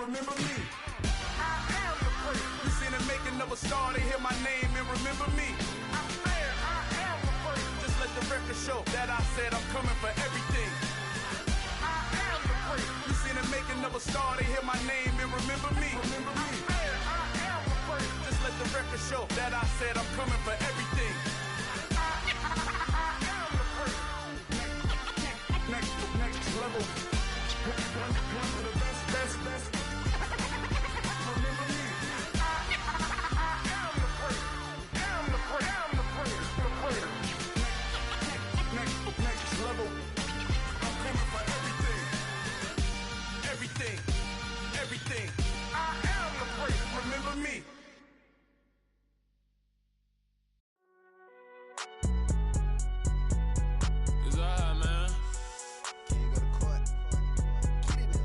remember me. I am the prince. You seen the making of a star, they hear my name and remember me. I said I am the prince. Just let the record show that I said I'm coming for everything. I am the prince. You seen the making of a star, they hear my name and remember me. Remember me. I said I am the prince. Just let the record show that I said I'm coming for everything. I am the prince. Next level. One of the best. Remember me. I am the prince. I'm the prince. The prince. Next level. I'm coming for everything. Everything. I am the prince. Remember me. It's alright, man. Can you go to court? Get it up.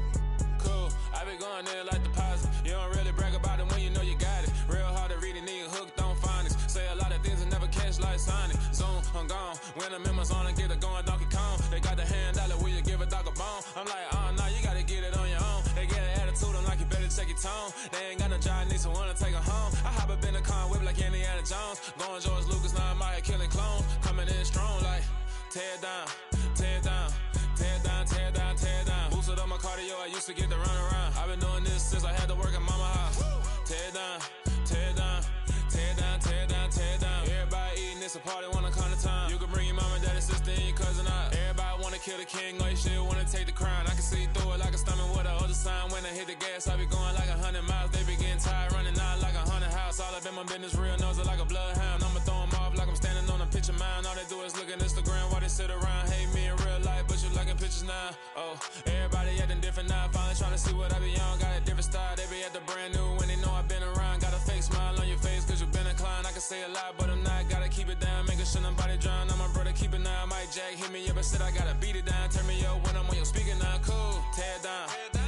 Cool. I be going there like deposit. You don't really brag about it when you know you got it. Real hard to read it, nigga hooked on phonics. Say a lot of things and never catch like Sonic. Zone, I'm gone. When I'm in my zone, I get it going Donkey Kong. They got the hand dollar, will you give a dog a bone? I'm like, nah, you gotta get it on your own. They get an attitude, I'm like, you better check your tone. They ain't got no job, need someone to take her home. I hop up in the car, whip like Indiana Jones. Going George Lucas, now I'm out here killing clones. Coming in strong like, tear down, tear down. Tear down, tear down, tear down. Boosted up my cardio, I used to get to run around. I've been doing this since I had to work at mama house. Tear down, tear down, tear down, tear down, tear down. Everybody eating, it's a party, wanna come to time. You can bring your mama, daddy, sister, and your cousin out. Everybody wanna kill the king, or you shit wanna take the crown. I can see through it like a stomach with a other sign. When I hit the gas, I be going like 100 miles. They be getting tired, running out like 100 house. All up in my business, real nose like a bloodhound. I'ma throw 'em off like I'm standing on a picture mound. All they do is look at Instagram while they sit around. Hate me in real life, but you liking pictures now. Oh, everybody acting different now. Finally trying to see what I be on. Got a different style, they be at the brand new when they know I've been around. Got a fake smile on your face cause you been inclined. I can say a lot, but I'm not. Gotta keep it down, making sure nobody drown. I'm my brother, keep it now. Mike Jack hit me up and said I gotta beat it down. Turn me up when I'm on your speaker now. Cool, tear down,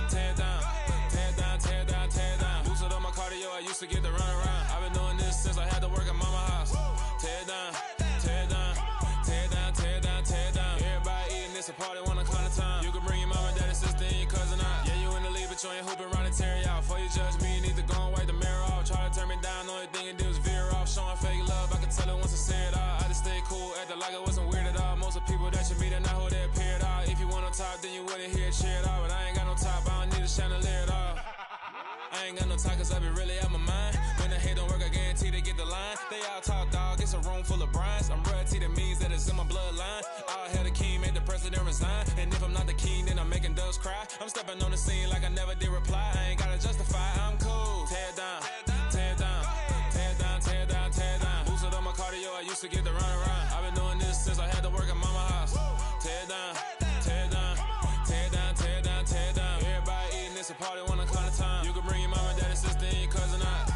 tear down, tear down, tear down, tear down. Boosted up my cardio, I used to get to run around. I've been doing this since I had to work at mama house. Tear down, tear down, tear down, tear down, tear down. Everybody eating, it's a party, wanna come to time. You can bring your mama, daddy, sister, and your cousin out. Yeah, you in the league, but you ain't hooping around and tear out. Before you judge me, you need to go and wipe the mirror off. Try to turn me down, only thing you did was veer off. Showing fake love, I can tell it once I say it all. I just stay cool, acting like I wasn't weird at all. Most of the people that you meet are not who they appear at all. If you want on top, then you wouldn't hear it cheer at all. But I ain't got no top, I don't need a chandelier at all. I ain't got no time cause I be really out my mind. When the hate don't work, I guarantee they get the line. They all talk dog, it's a room full of brines. I'm royalty, that means that it's in my bloodline. All hell the king, made the president resign. And if I'm not the king, then I'm making doves cry. I'm stepping on the scene like I never did reply. I ain't gotta justify, I'm cool. Tear down, tear down, tear down, tear down, tear down. Boosted up my cardio, I used to get to run around. I've been doing this since I had to work at mama house. Tear down, tear down, tear down, tear down, tear down. Everybody eating, it's a party, wanna come to time. You can bring your mama, daddy, sister, and your cousin out.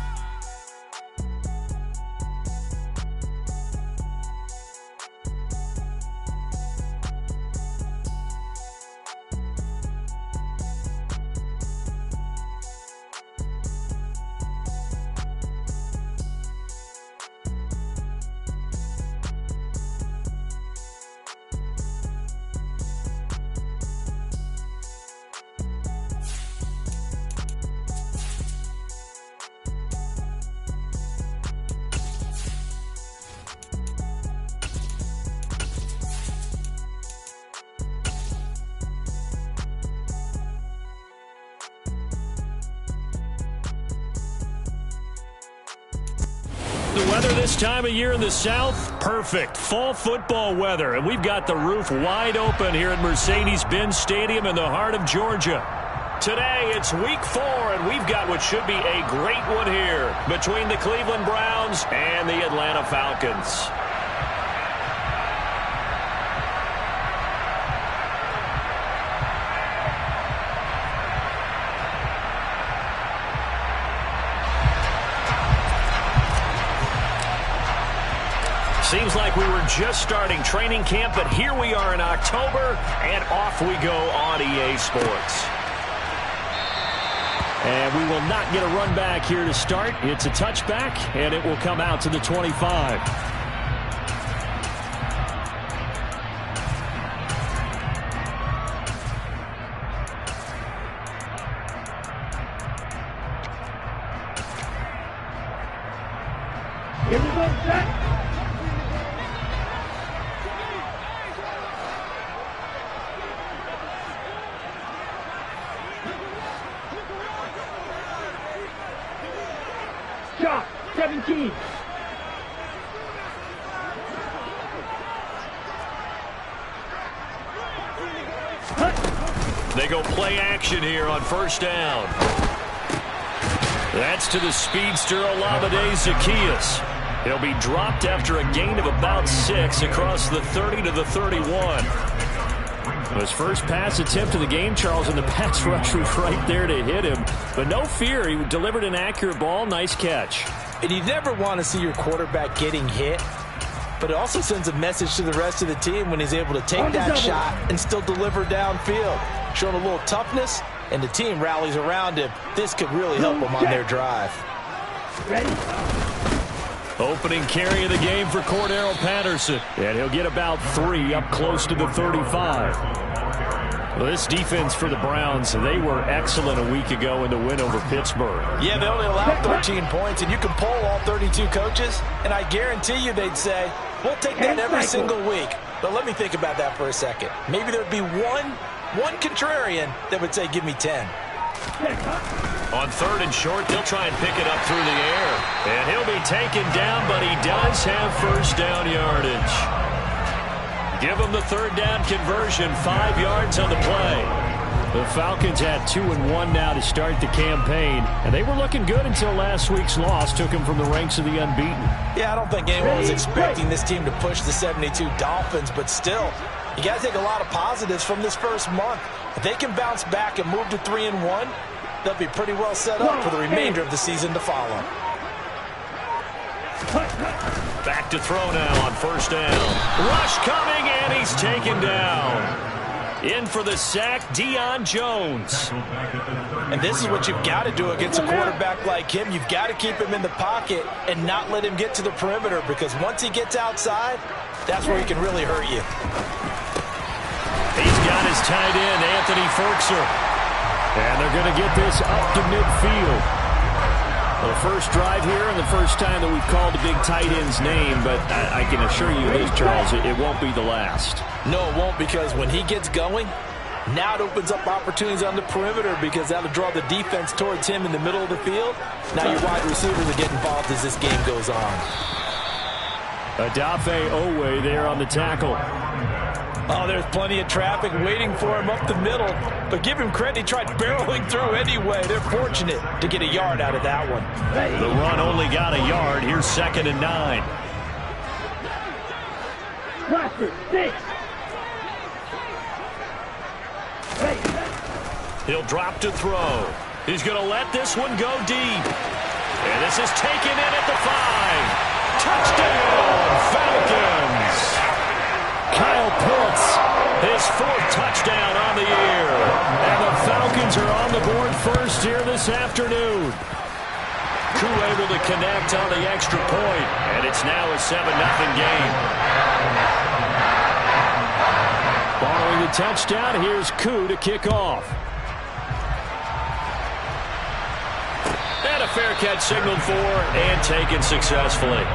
The weather this time of year in the South, perfect. Fall football weather, and we've got the roof wide open here at Mercedes-Benz Stadium in the heart of Georgia. Today, it's Week 4, and we've got what should be a great one here between the Cleveland Browns and the Atlanta Falcons. Seems like we were just starting training camp, but here we are in October, and off we go on EA Sports. And we will not get a run back here to start. It's a touchback, and it will come out to the 25. Here we go, set. Shot, 17. They go play action here on first down. That's to the speedster Olamide Zaccheaus. He'll be dropped after a gain of about 6 across the 30 to the 31. His first pass attempt of the game, Charles, and the pass rush was right there to hit him. But no fear, he delivered an accurate ball. Nice catch. And you never want to see your quarterback getting hit, but it also sends a message to the rest of the team when he's able to take that shot and still deliver downfield. Showing a little toughness, and the team rallies around him. This could really help them on their drive. Ready? Opening carry of the game for Cordero Patterson. And he'll get about 3 up close to the 35. Well, this defense for the Browns, they were excellent a week ago in the win over Pittsburgh. Yeah, they only allowed 13 points, and you can poll all 32 coaches, and I guarantee you they'd say, we'll take that every single week. But let me think about that for a second. Maybe there'd be one contrarian that would say, give me 10. On 3rd and short, they'll try and pick it up through the air. And he'll be taken down, but he does have first down yardage. Give him the 3rd down conversion, 5 yards on the play. The Falcons had 2-1 now to start the campaign, and they were looking good until last week's loss took them from the ranks of the unbeaten. Yeah, I don't think anyone was expecting this team to push the 72 Dolphins, but still, you got to take a lot of positives from this first month. If they can bounce back and move to 3-1, they'll be pretty well set up for the remainder of the season to follow. Back to throw now on first down. Rush coming, and he's taken down. In for the sack, Deion Jones. And this is what you've got to do against a quarterback like him. You've got to keep him in the pocket and not let him get to the perimeter, because once he gets outside, that's where he can really hurt you. He's got his tight end, Anthony Ferkser. And they're going to get this up to midfield. The first drive here and the first time that we've called the big tight end's name, but I can assure you this, Charles, it won't be the last. No, it won't, because when he gets going, now it opens up opportunities on the perimeter, because that'll draw the defense towards him in the middle of the field. Now your wide receivers will get involved as this game goes on. Odafe Owe there on the tackle. Oh, there's plenty of traffic waiting for him up the middle. But give him credit, he tried barreling through anyway. They're fortunate to get a yard out of that one. The run only got a yard. Here's 2nd and 9. Roster, 6. He'll drop to throw. He's going to let this one go deep. And this is taken in at the 5. Touchdown, Falcons. Kyle Pitts, his 4th touchdown on the year. And the Falcons are on the board first here this afternoon. Koo able to connect on the extra point, and it's now a 7-0 game. Following the touchdown, here's Koo to kick off. And a fair catch signaled for and taken successfully.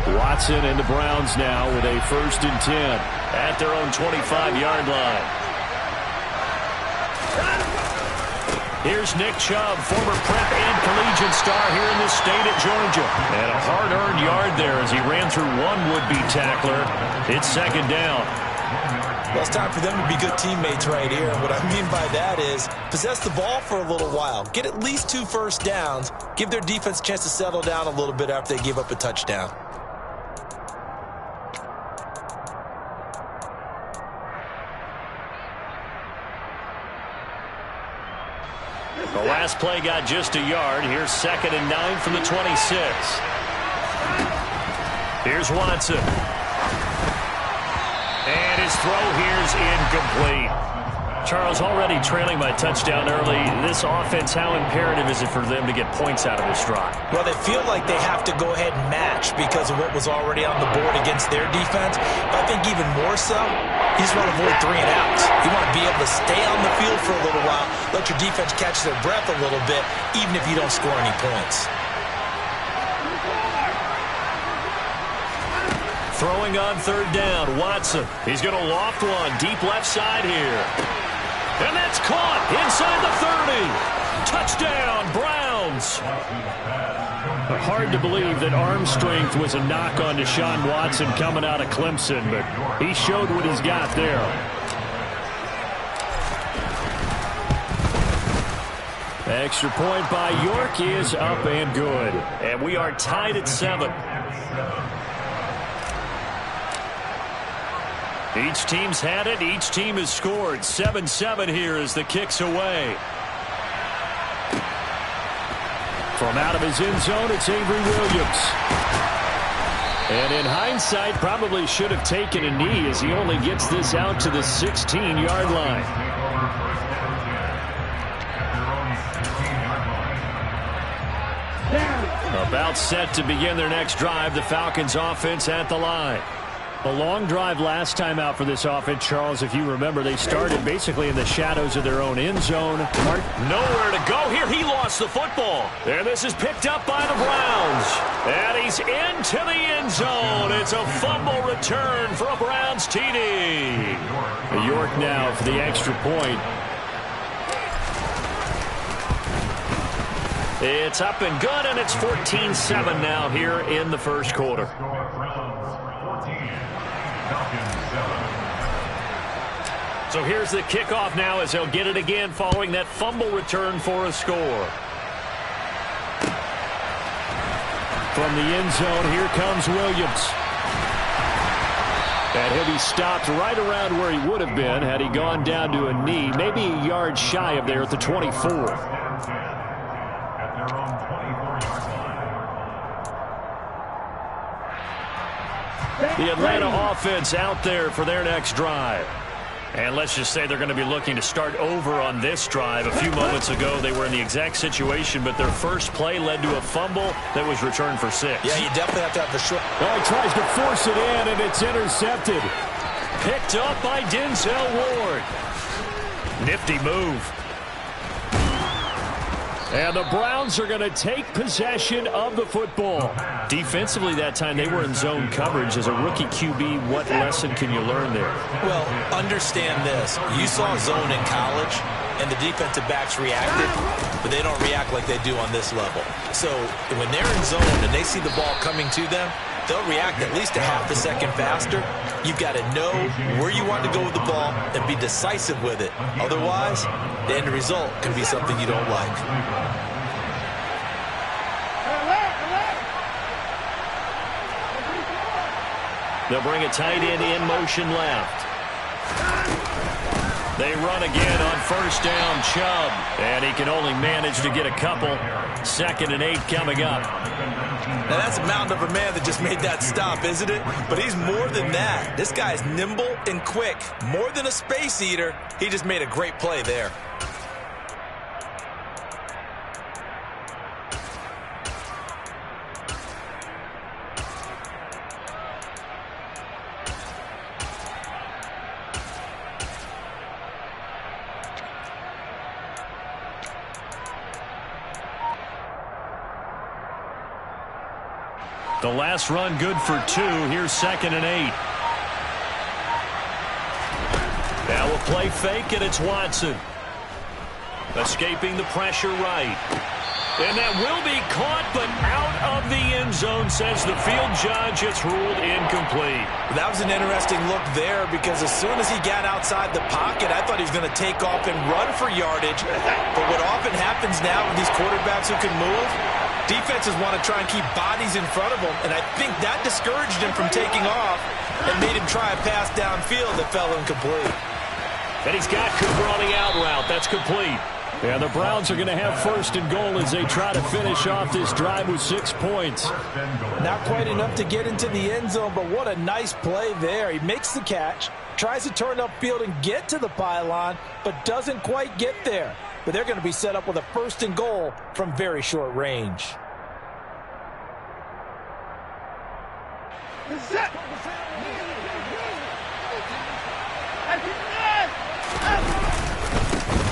Watson and the Browns now with a 1st and 10 at their own 25-yard line. Here's Nick Chubb, former prep and collegiate star here in the state of Georgia. And a hard-earned yard there as he ran through one would-be tackler. It's 2nd down. Well, it's time for them to be good teammates right here. And what I mean by that is possess the ball for a little while. Get at least 2 first downs. Give their defense a chance to settle down a little bit after they give up a touchdown. The last play got just a yard. Here's 2nd and 9 from the 26. Here's Watson. And his throw here's incomplete. Charles, already trailing by touchdown early. This offense, how imperative is it for them to get points out of this drive? Well, they feel like they have to go ahead and match because of what was already on the board against their defense. But I think even more so, you just want to avoid 3 and outs. You want to be able to stay on the field for a little while, let your defense catch their breath a little bit, even if you don't score any points. Throwing on 3rd down, Watson. He's going to loft one deep left side here. And that's caught inside the 30. Touchdown, Browns. Hard to believe that arm strength was a knock on Deshaun Watson coming out of Clemson, but he showed what he's got there. Extra point by York is up and good. And we are tied at 7. Each team's had it. Each team has scored. 7-7 here as the kick's away. From out of his end zone, it's Avery Williams. And in hindsight, probably should have taken a knee as he only gets this out to the 16-yard line. About set to begin their next drive. The Falcons offense at the line. A long drive last time out for this offense, Charles. If you remember, they started basically in the shadows of their own end zone. Nowhere to go here. He lost the football. And this is picked up by the Browns. And he's into the end zone. It's a fumble return for a Browns TD. York now for the extra point. It's up and good, and it's 14-7 now here in the first quarter. So here's the kickoff now as they'll get it again following that fumble return for a score. From the end zone, here comes Williams. And he'll be stopped right around where he would have been had he gone down to a knee, maybe a yard shy of there at the 24. The Atlanta offense out there for their next drive. And let's just say they're going to be looking to start over on this drive. A few moments ago, they were in the exact situation, but their first play led to a fumble that was returned for 6. Yeah, you definitely have to have the short. Well, he tries to force it in, and it's intercepted. Picked up by Denzel Ward. Nifty move. And the Browns are going to take possession of the football. Defensively that time, they were in zone coverage. As a rookie QB, what lesson can you learn there? Well, understand this. You saw zone in college, and the defensive backs reacted, but they don't react like they do on this level. So when they're in zone and they see the ball coming to them, they'll react at least a half a second faster. You've got to know where you want to go with the ball and be decisive with it. Otherwise, the end result can be something you don't like. They'll bring a tight end in motion left. They run again on first down, Chubb. And he can only manage to get a couple. 2nd and 8 coming up. Now that's a mountain of a man that just made that stop, isn't it? But he's more than that. This guy's nimble and quick. More than a space eater. He just made a great play there. The last run good for 2. Here's 2nd and 8. Now a play fake, and it's Watson. Escaping the pressure right. And that will be caught, but out of the end zone, says the field judge. It's ruled incomplete. That was an interesting look there because as soon as he got outside the pocket, I thought he was going to take off and run for yardage. But what often happens now with these quarterbacks who can move, defenses want to try and keep bodies in front of them, and I think that discouraged him from taking off and made him try a pass downfield that fell incomplete. And he's got Cooper on the out route. That's complete. And the Browns are going to have first and goal as they try to finish off this drive with 6 points. Not quite enough to get into the end zone, but what a nice play there. He makes the catch, tries to turn upfield and get to the pylon, but doesn't quite get there. But they're going to be set up with a first and goal from very short range.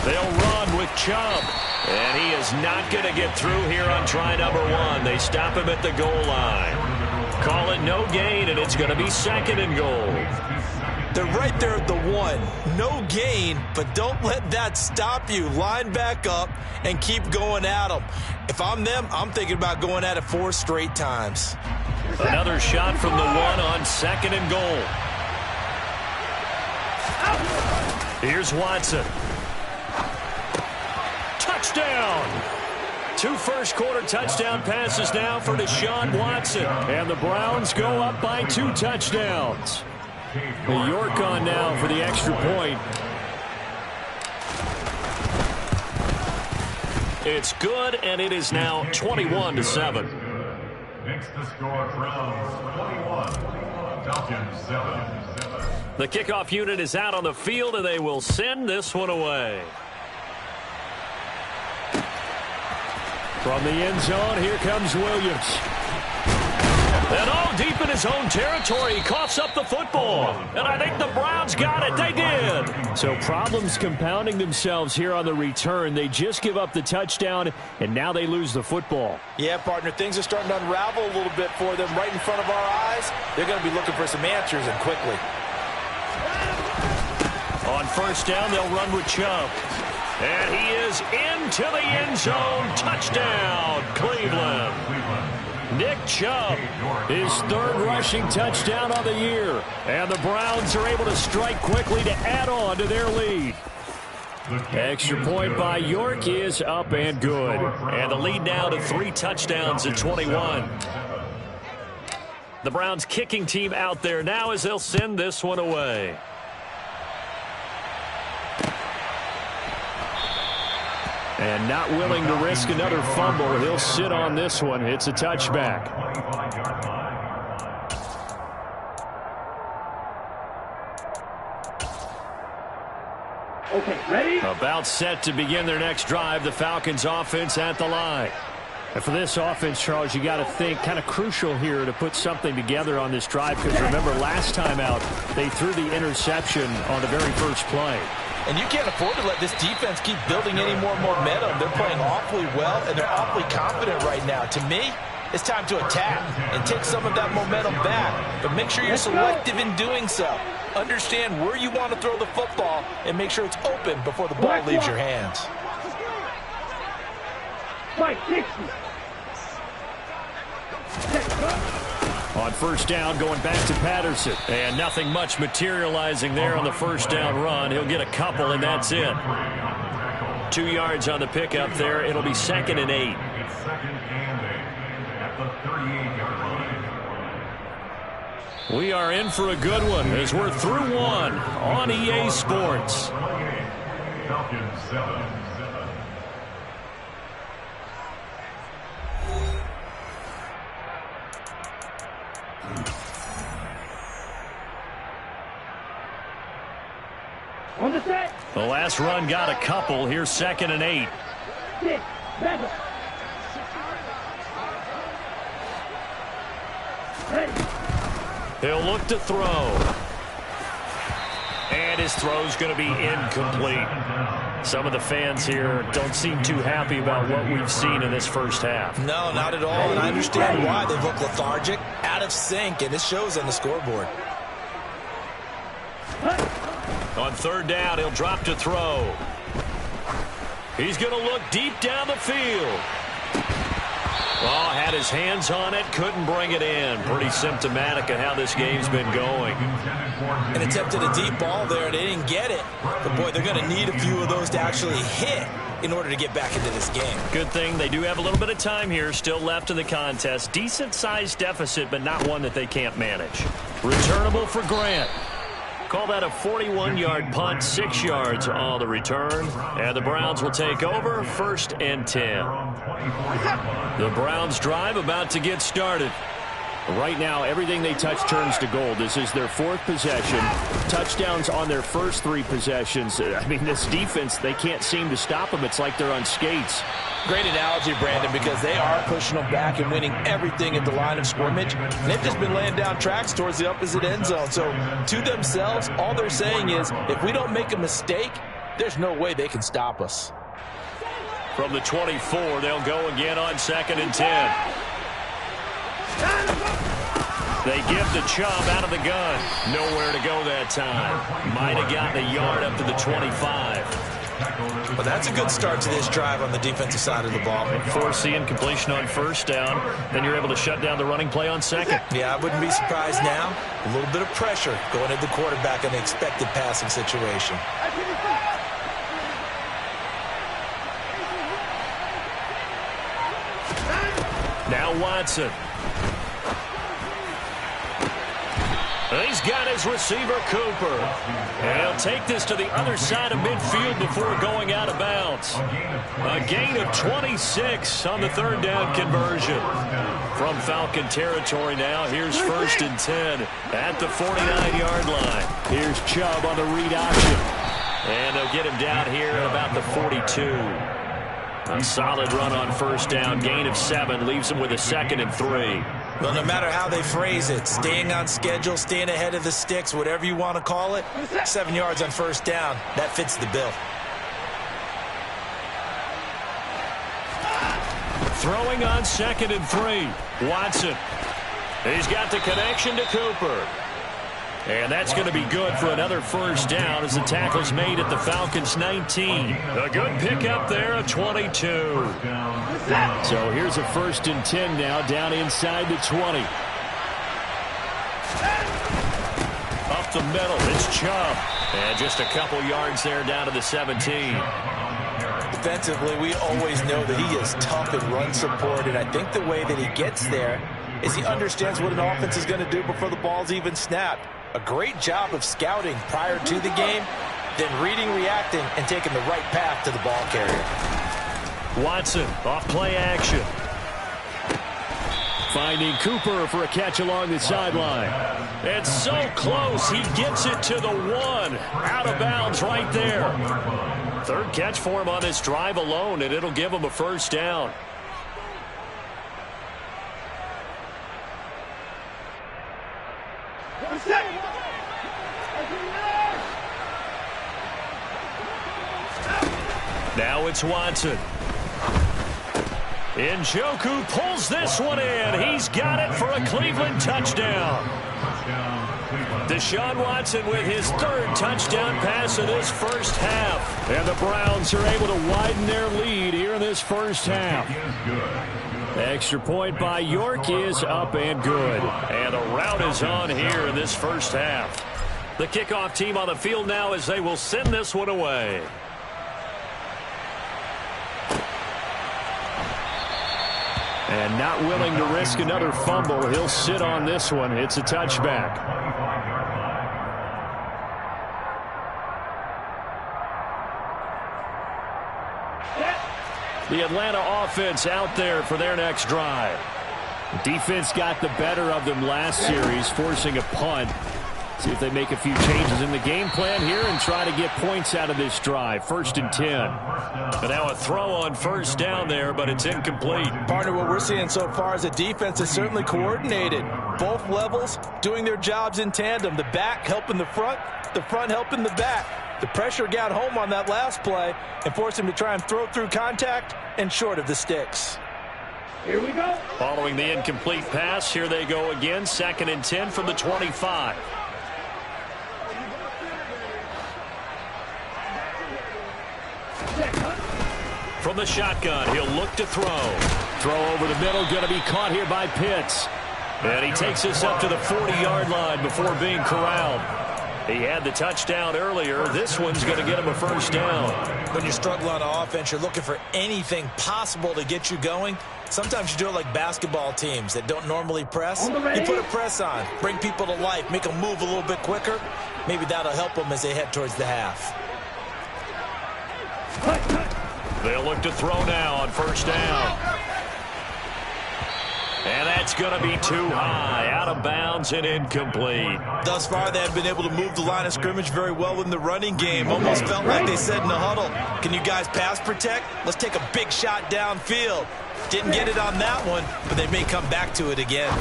They'll run with Chubb. And he is not going to get through here on try number 1. They stop him at the goal line. Call it no gain, and it's going to be second and goal. They're right there at the 1. No gain, but don't let that stop you. Line back up and keep going at them. If I'm them, I'm thinking about going at it 4 straight times. Another shot from the 1 on second and goal. Here's Watson. Touchdown! 2 first-quarter touchdown passes now for Deshaun Watson. And the Browns go up by 2 touchdowns. York on now for the extra point. It's good, and it is now 21-7. Next to score, Browns 21, Falcons 7. The kickoff unit is out on the field, and they will send this one away. From the end zone, here comes Williams. And all deep in his own territory, he coughs up the football. And I think the Browns got it. They did. So problems compounding themselves here on the return. They just give up the touchdown, and now they lose the football. Yeah, partner, things are starting to unravel a little bit for them right in front of our eyes. They're going to be looking for some answers, and quickly. On first down, they'll run with Chubb. And he is into the end zone. Touchdown, Cleveland. Nick Chubb, his 3rd rushing touchdown on the year. And the Browns are able to strike quickly to add on to their lead. Extra point by York is up and good. And the lead now to 3 touchdowns at 21. The Browns kicking team out there now as they'll send this one away. And not willing to risk another fumble. He'll sit on this one. It's a touchback. Okay, ready? About set to begin their next drive. The Falcons offense at the line. And for this offense, Charles, you got to think kind of crucial here to put something together on this drive. Because remember, last time out, they threw the interception on the very first play. And you can't afford to let this defense keep building any more momentum. They're playing awfully well, and they're awfully confident right now. To me, it's time to attack and take some of that momentum back. But make sure you're selective in doing so. Understand where you want to throw the football and make sure it's open before the ball leaves your hands. Fight 60. On first down, going back to Patterson. And nothing much materializing there on the first down run. He'll get a couple, and that's it. 2 yards on the pickup there. It'll be 2nd and 8. We are in for a good one as we're through one on EA Sports. Falcons 7. On the set. The last run got a couple. Here's 2nd and 8. 6. Back up. Ready. He'll look to throw. And his throw's going to be incomplete. Some of the fans here don't seem too happy about what we've seen in this first half. No, not at all, and I understand why. They look lethargic, out of sync, and it shows on the scoreboard. On third down, he'll drop to throw. He's going to look deep down the field. Oh, had his hands on it, couldn't bring it in. Pretty symptomatic of how this game's been going. And attempted a deep ball there, and they didn't get it. But, boy, they're going to need a few of those to actually hit in order to get back into this game. Good thing they do have a little bit of time here still left in the contest. Decent-sized deficit, but not one that they can't manage. Returnable for Grant. Call that a 41-yard punt, 6 yards on the return. And the Browns will take over, 1st and 10. The Browns drive about to get started. Right now, everything they touch turns to gold. This is their 4th possession. Touchdowns on their first 3 possessions. I mean, this defense, they can't seem to stop them. It's like they're on skates. Great analogy, Brandon, because they are pushing them back and winning everything at the line of scrimmage. And they've just been laying down tracks towards the opposite end zone. So to themselves, all they're saying is, if we don't make a mistake, there's no way they can stop us. From the 24, they'll go again on 2nd and 10. They give the Chubb out of the gun. Nowhere to go that time. Might have gotten a yard up to the 25. Well, that's a good start to this drive on the defensive side of the ball. Force the incompletion on 1st down. Then you're able to shut down the running play on 2nd. Yeah, I wouldn't be surprised now. A little bit of pressure going at the quarterback in the expected passing situation. Now Watson. He's got his receiver, Cooper. And he'll take this to the other side of midfield before going out of bounds. A gain of 26 on the 3rd down conversion. From Falcon territory now, here's 1st and 10 at the 49-yard line. Here's Chubb on the read option. And they'll get him down here at about the 42. A solid run on 1st down. Gain of 7 leaves him with a 2nd and 3. Well, no matter how they phrase it, staying on schedule, staying ahead of the sticks, whatever you want to call it, 7 yards on 1st down, that fits the bill. Throwing on 2nd and 3. Watson. He's got the connection to Cooper. And that's going to be good for another 1st down as the tackle's made at the Falcons' 19. A good pickup there, a 22. So here's a 1st and 10 now, down inside the 20. Up the middle, it's Chubb. And just a couple yards there down to the 17. Defensively, we always know that he is tough in run support, and I think the way that he gets there is he understands what an offense is going to do before the ball's even snapped. A great job of scouting prior to the game, then reading, reacting, and taking the right path to the ball carrier. Watson off play action. Finding Cooper for a catch along the sideline. It's so close. He gets it to the 1. Out of bounds right there. 3rd catch for him on this drive alone, and it'll give him a 1st down. Now it's Watson. Njoku pulls this one in. He's got it for a Cleveland touchdown. Deshaun Watson with his 3rd touchdown pass of this 1st half. And the Browns are able to widen their lead here in this 1st half. Extra point by York is up and good. And the route is on here in this 1st half. The kickoff team on the field now as they will send this one away. And not willing to risk another fumble. He'll sit on this one. It's a touchback. The Atlanta offense out there for their next drive. Defense got the better of them last series, forcing a punt. See if they make a few changes in the game plan here and try to get points out of this drive. 1st and 10. And now a throw on 1st down there, but it's incomplete. Partner, what we're seeing so far is the defense is certainly coordinated. Both levels doing their jobs in tandem. The back helping the front helping the back. The pressure got home on that last play and forced him to try and throw through contact and short of the sticks. Here we go. Following the incomplete pass, here they go again. 2nd and 10 from the 25. From the shotgun, he'll look to throw. Throw over the middle, going to be caught here by Pitts. And he takes this up to the 40-yard line before being corralled. He had the touchdown earlier. This one's going to get him a 1st down. When you're struggling on offense, you're looking for anything possible to get you going. Sometimes you do it like basketball teams that don't normally press. You put a press on, bring people to life, make them move a little bit quicker. Maybe that'll help them as they head towards the half. They'll look to throw now on first down. And that's going to be too high, out of bounds and incomplete. Thus far, they have been able to move the line of scrimmage very well in the running game. Almost felt like they said in the huddle, can you guys pass protect? Let's take a big shot downfield. Didn't get it on that one, but they may come back to it again.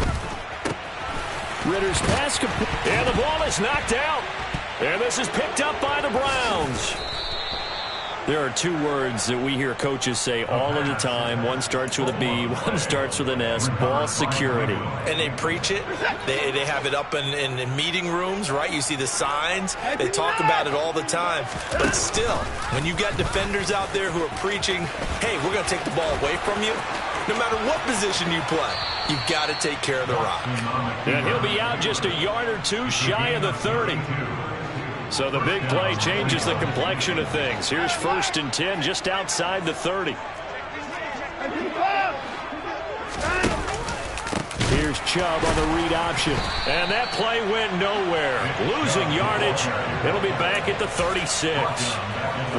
Ritter's pass complete, and the ball is knocked out. And this is picked up by the Browns. There are two words that we hear coaches say all of the time. One starts with a B, one starts with an S, ball security. And they preach it. They have it up in meeting rooms, right? You see the signs. They talk about it all the time. But still, when you got defenders out there who are preaching, hey, we're going to take the ball away from you, no matter what position you play, you've got to take care of the rock. And he'll be out just a yard or two shy of the 30. So the big play changes the complexion of things. Here's 1st and 10 just outside the 30. Here's Chubb on the read option. And that play went nowhere. Losing yardage. It'll be back at the 36.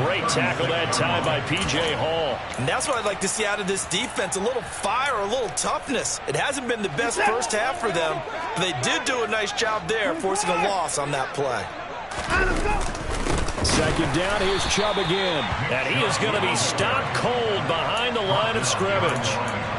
Great tackle that time by P.J. Hall. And that's what I'd like to see out of this defense. A little fire, a little toughness. It hasn't been the best first half for them, but they did do a nice job there, forcing a loss on that play. Second down, here's Chubb again. And he is going to be stopped cold behind the line of scrimmage.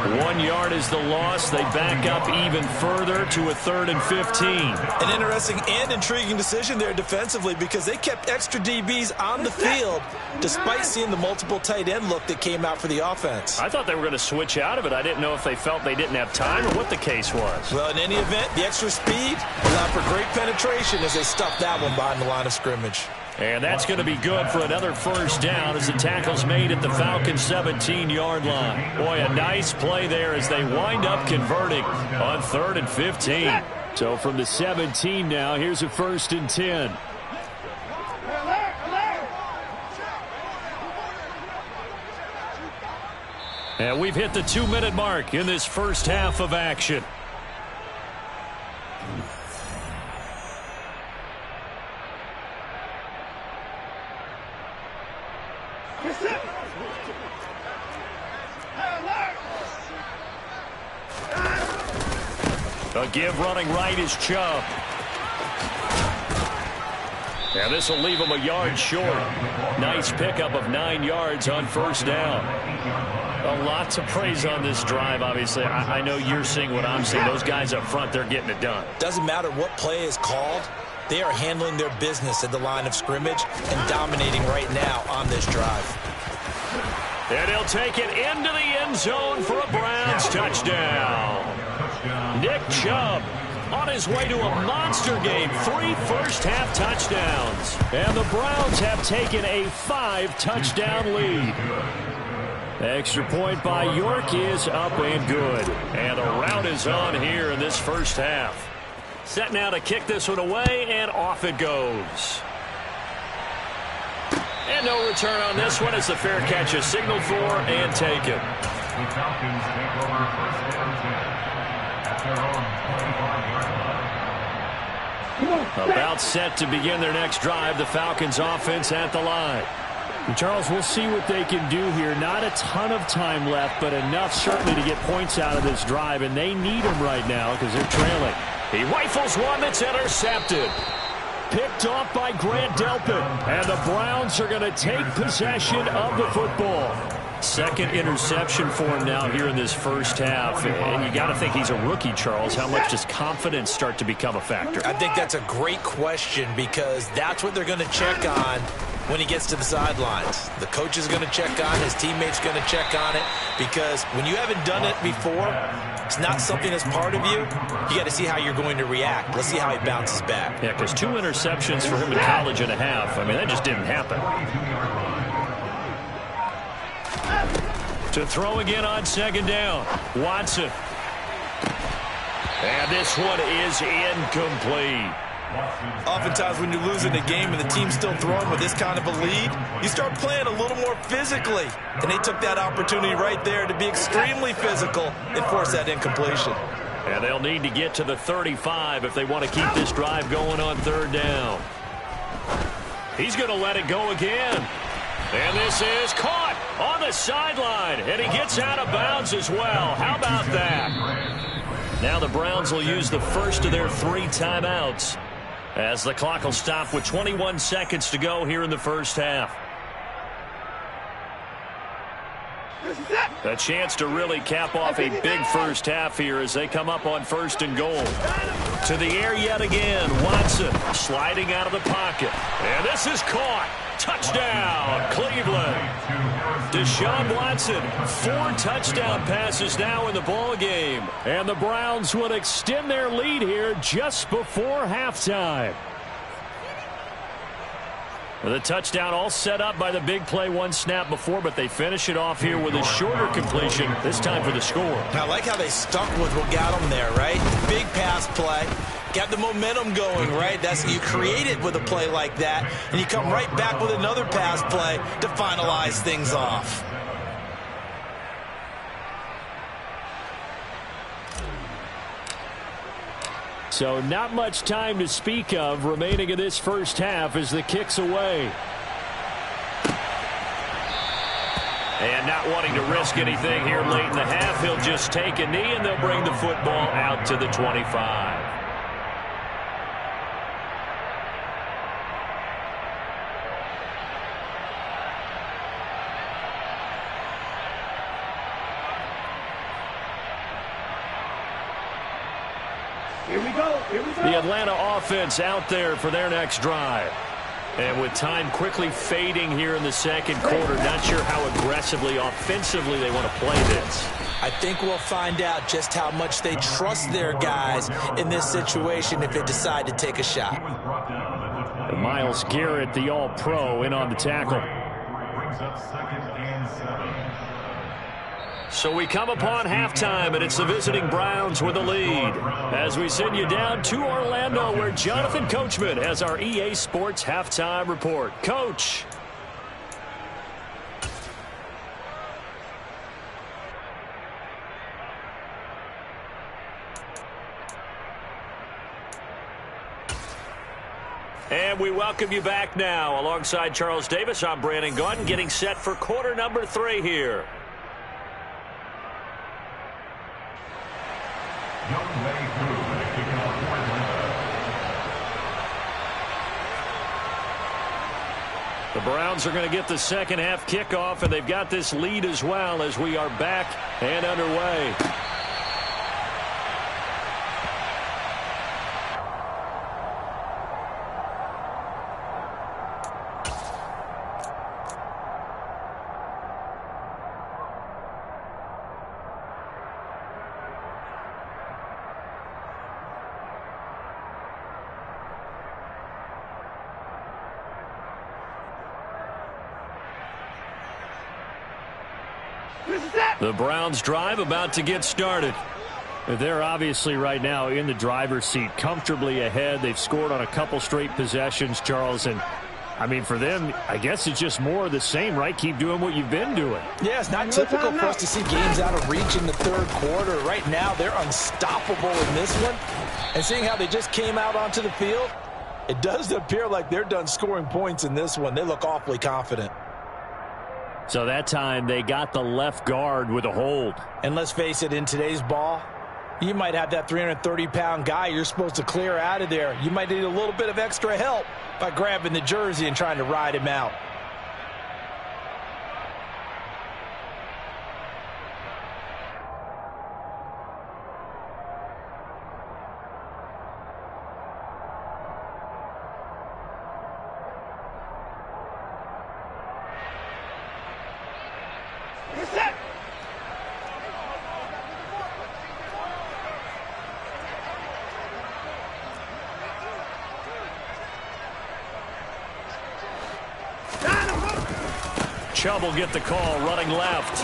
1 yard is the loss. They back up even further to a 3rd and 15. An interesting and intriguing decision there defensively because they kept extra DBs on the field despite seeing the multiple tight end look that came out for the offense. I thought they were going to switch out of it. I didn't know if they felt they didn't have time or what the case was. Well, in any event, the extra speed allowed for great penetration as they stuffed that one behind the line of scrimmage. And that's going to be good for another first down as the tackle's made at the Falcons' 17-yard line. Boy, a nice play there as they wind up converting on 3rd and 15. So from the 17 now, here's a 1st and 10. And we've hit the 2-minute mark in this first half of action. A give running right is Chubb. And this will leave him a yard short. Nice pickup of 9 yards on first down. A lot to praise on this drive, obviously. I know you're seeing what I'm seeing. Those guys up front, they're getting it done. Doesn't matter what play is called. They are handling their business at the line of scrimmage and dominating right now on this drive. And he'll take it into the end zone for a Browns touchdown. Nick Chubb on his way to a monster game. 3 first-half touchdowns. And the Browns have taken a 5-touchdown lead. Extra point by York is up and good. And the rout is on here in this first half. Set now to kick this one away, and off it goes. And no return on this one as the fair catch is signaled for and taken. The Falcons take over first and 10 at their own 25-yard line. About set to begin their next drive, the Falcons offense at the line. And Charles, we'll see what they can do here. Not a ton of time left, but enough certainly to get points out of this drive, and they need them right now because they're trailing. He rifles one that's intercepted. Picked off by Grant Delpit. And the Browns are going to take possession of the football. Second interception for him now here in this first half. And you got to think he's a rookie, Charles. How much does confidence start to become a factor? I think that's a great question because that's what they're going to check on when he gets to the sidelines. The coach is going to check on, his teammates going to check on it, because when you haven't done it before, it's not something that's part of you. You got to see how you're going to react. Let's see how he bounces back. Yeah, because 2 interceptions for him in college and a half. I mean, that just didn't happen. To throw again on second down. Watson. And this one is incomplete. Oftentimes when you're losing a game and the team's still throwing with this kind of a lead, you start playing a little more physically. And they took that opportunity right there to be extremely physical and force that incompletion. And they'll need to get to the 35 if they want to keep this drive going on third down. He's going to let it go again. And this is caught on the sideline. And he gets out of bounds as well. How about that? Now the Browns will use the first of their 3 timeouts as the clock will stop with 21 seconds to go here in the first half. A chance to really cap off a big first half here as they come up on 1st and goal. To the air yet again. Watson sliding out of the pocket. And this is caught. Touchdown, Cleveland. Deshaun Watson, 4 touchdown passes now in the ball game. And the Browns would extend their lead here just before halftime. The touchdown all set up by the big play 1 snap before, but they finish it off here with a shorter completion, this time for the score. I like how they stuck with what got them there, right? Big pass play. Got the momentum going, right? That's you create it with a play like that, and you come right back with another pass play to finalize things off. So not much time to speak of remaining in this first half as the kick's away. And not wanting to risk anything here late in the half, he'll just take a knee and they'll bring the football out to the 25. Here we go. The Atlanta offense out there for their next drive. And with time quickly fading here in the second quarter, not sure how aggressively, offensively they want to play this. I think we'll find out just how much they trust their guys in this situation if they decide to take a shot. Myles Garrett, the All-Pro, in on the tackle. Brings up 2nd and 7. So we come upon halftime, and it's the visiting Browns with the lead. As we send you down to Orlando, where Jonathan Coachman has our EA Sports halftime report. Coach. And we welcome you back now. Alongside Charles Davis, I'm Brandon Gaudin, getting set for quarter number 3 here. The Browns are going to get the second half kickoff, and they've got this lead as well as we are back and underway. The Browns drive about to get started. They're obviously right now in the driver's seat, comfortably ahead. They've scored on a couple straight possessions, Charles, and I mean, for them, I guess it's just more of the same, right? Keep doing what you've been doing. Yeah, it's not typical for us to see games out of reach in the third quarter. Right now, they're unstoppable in this one. And seeing how they just came out onto the field, it does appear like they're done scoring points in this one. They look awfully confident. So that time, they got the left guard with a hold. And let's face it, in today's ball, you might have that 330-pound guy you're supposed to clear out of there. You might need a little bit of extra help by grabbing the jersey and trying to ride him out. Chubb will get the call, running left.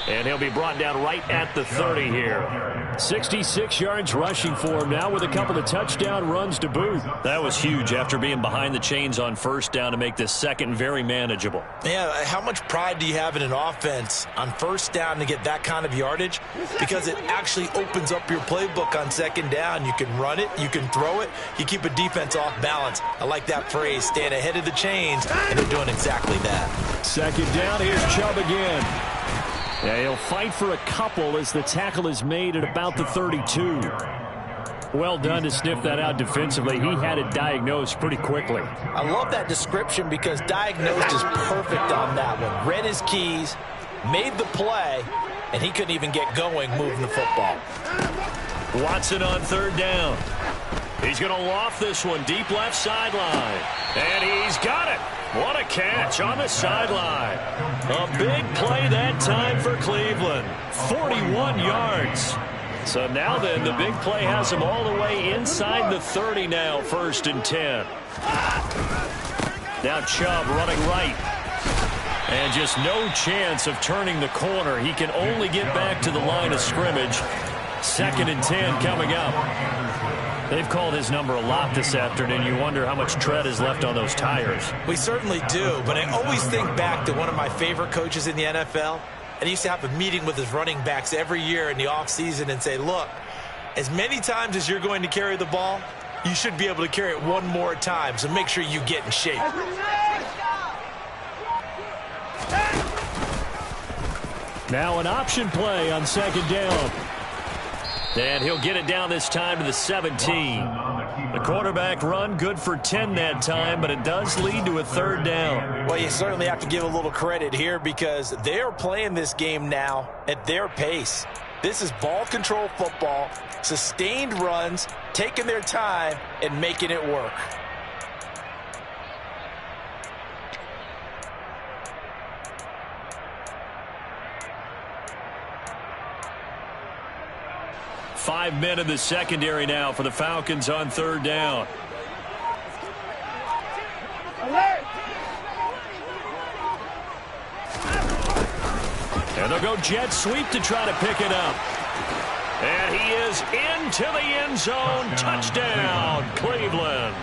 And he'll be brought down right at the 30 here. 66 yards rushing for him now with a couple of touchdown runs to boot. That was huge after being behind the chains on first down to make this second very manageable. Yeah, how much pride do you have in an offense on first down to get that kind of yardage? Because it actually opens up your playbook on second down. You can run it, you can throw it, you keep a defense off balance. I like that phrase, staying ahead of the chains, and they're doing exactly that. Second down, here's Chubb again. Yeah, he'll fight for a couple as the tackle is made at about the 32. Well done to sniff that out defensively. He had it diagnosed pretty quickly. I love that description because diagnosed is perfect on that one. Read his keys, made the play, and he couldn't even get going moving the football. Watson on third down. He's going to loft this one deep left sideline. And he's got it. What a catch on the sideline. A big play that time for Cleveland. 41 yards. So now then, the big play has him all the way inside the 30 now, 1st and 10. Now Chubb running right. And just no chance of turning the corner. He can only get back to the line of scrimmage. 2nd and 10 coming up. They've called his number a lot this afternoon. You wonder how much tread is left on those tires. We certainly do, but I always think back to one of my favorite coaches in the NFL. And he used to have a meeting with his running backs every year in the offseason and say, look, as many times as you're going to carry the ball, you should be able to carry it one more time, so make sure you get in shape. Now an option play on 2nd down. And he'll get it down this time to the 17. The quarterback run good for 10 that time, but it does lead to a 3rd down. Well, you certainly have to give a little credit here because they are playing this game now at their pace. This is ball control football, sustained runs, taking their time, and making it work. Five men in the secondary now for the Falcons on 3rd down. Alert! And they'll go jet sweep to try to pick it up. And he is into the end zone. Touchdown, Cleveland.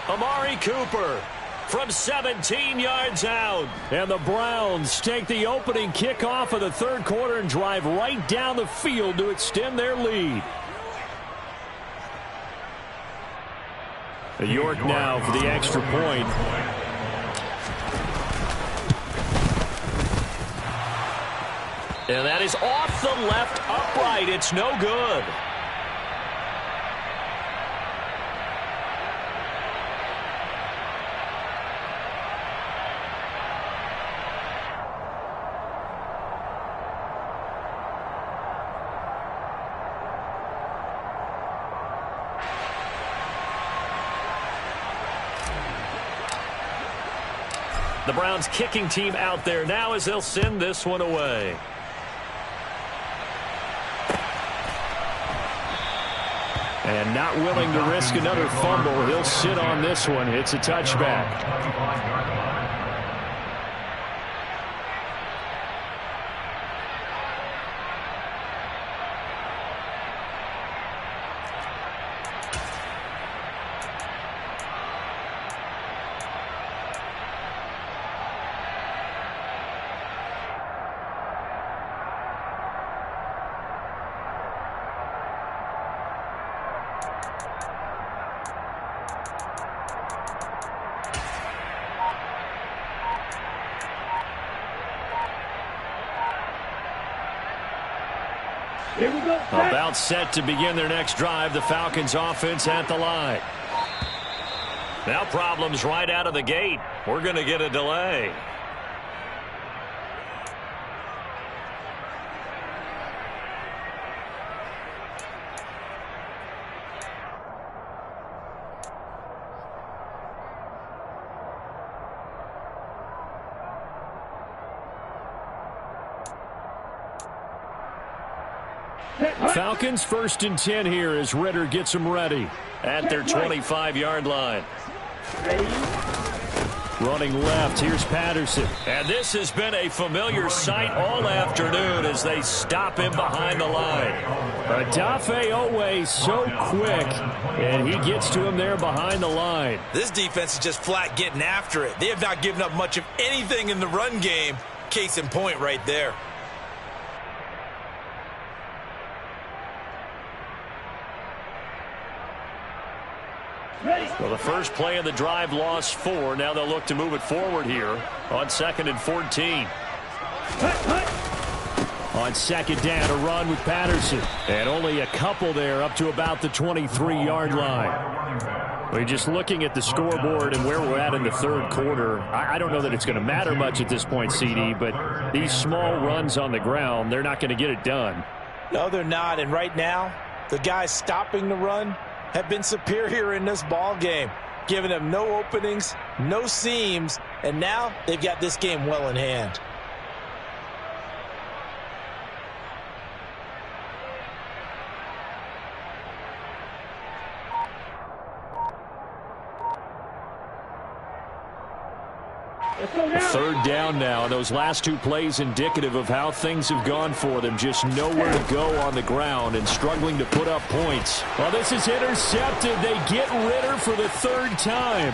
Amari Cooper from 17 yards out. And the Browns take the opening kickoff of the 3rd quarter and drive right down the field to extend their lead. York now for the extra point. And that is off the left upright. It's no good. The Browns kicking team out there now as they'll send this one away. And not willing to risk another fumble. He'll sit on this one. It's a touchback. Here we go. About set to begin their next drive. The Falcons offense at the line. Now problems right out of the gate. We're going to get a delay. Falcons 1st and 10 here as Ritter gets them ready at their 25-yard line. Ready? Running left, here's Patterson. And this has been a familiar sight all afternoon as they stop him behind the line. Odafe Owe so quick, and he gets to him there behind the line. This defense is just flat getting after it. They have not given up much of anything in the run game. Case in point right there. Well, the first play of the drive lost 4. Now they'll look to move it forward here on 2nd and 14. On 2nd down, a run with Patterson. And only a couple there up to about the 23-yard line. We're just looking at the scoreboard and where we're at in the third quarter. I don't know that it's going to matter much at this point, CD, but these small runs on the ground, they're not going to get it done. No, they're not. And right now, the guys stopping the run have been superior in this ball game, giving them no openings, no seams, and now they've got this game well in hand. Third down now. Those last 2 plays indicative of how things have gone for them. Just nowhere to go on the ground and struggling to put up points. Well, this is intercepted. They get Ritter for the 3rd time.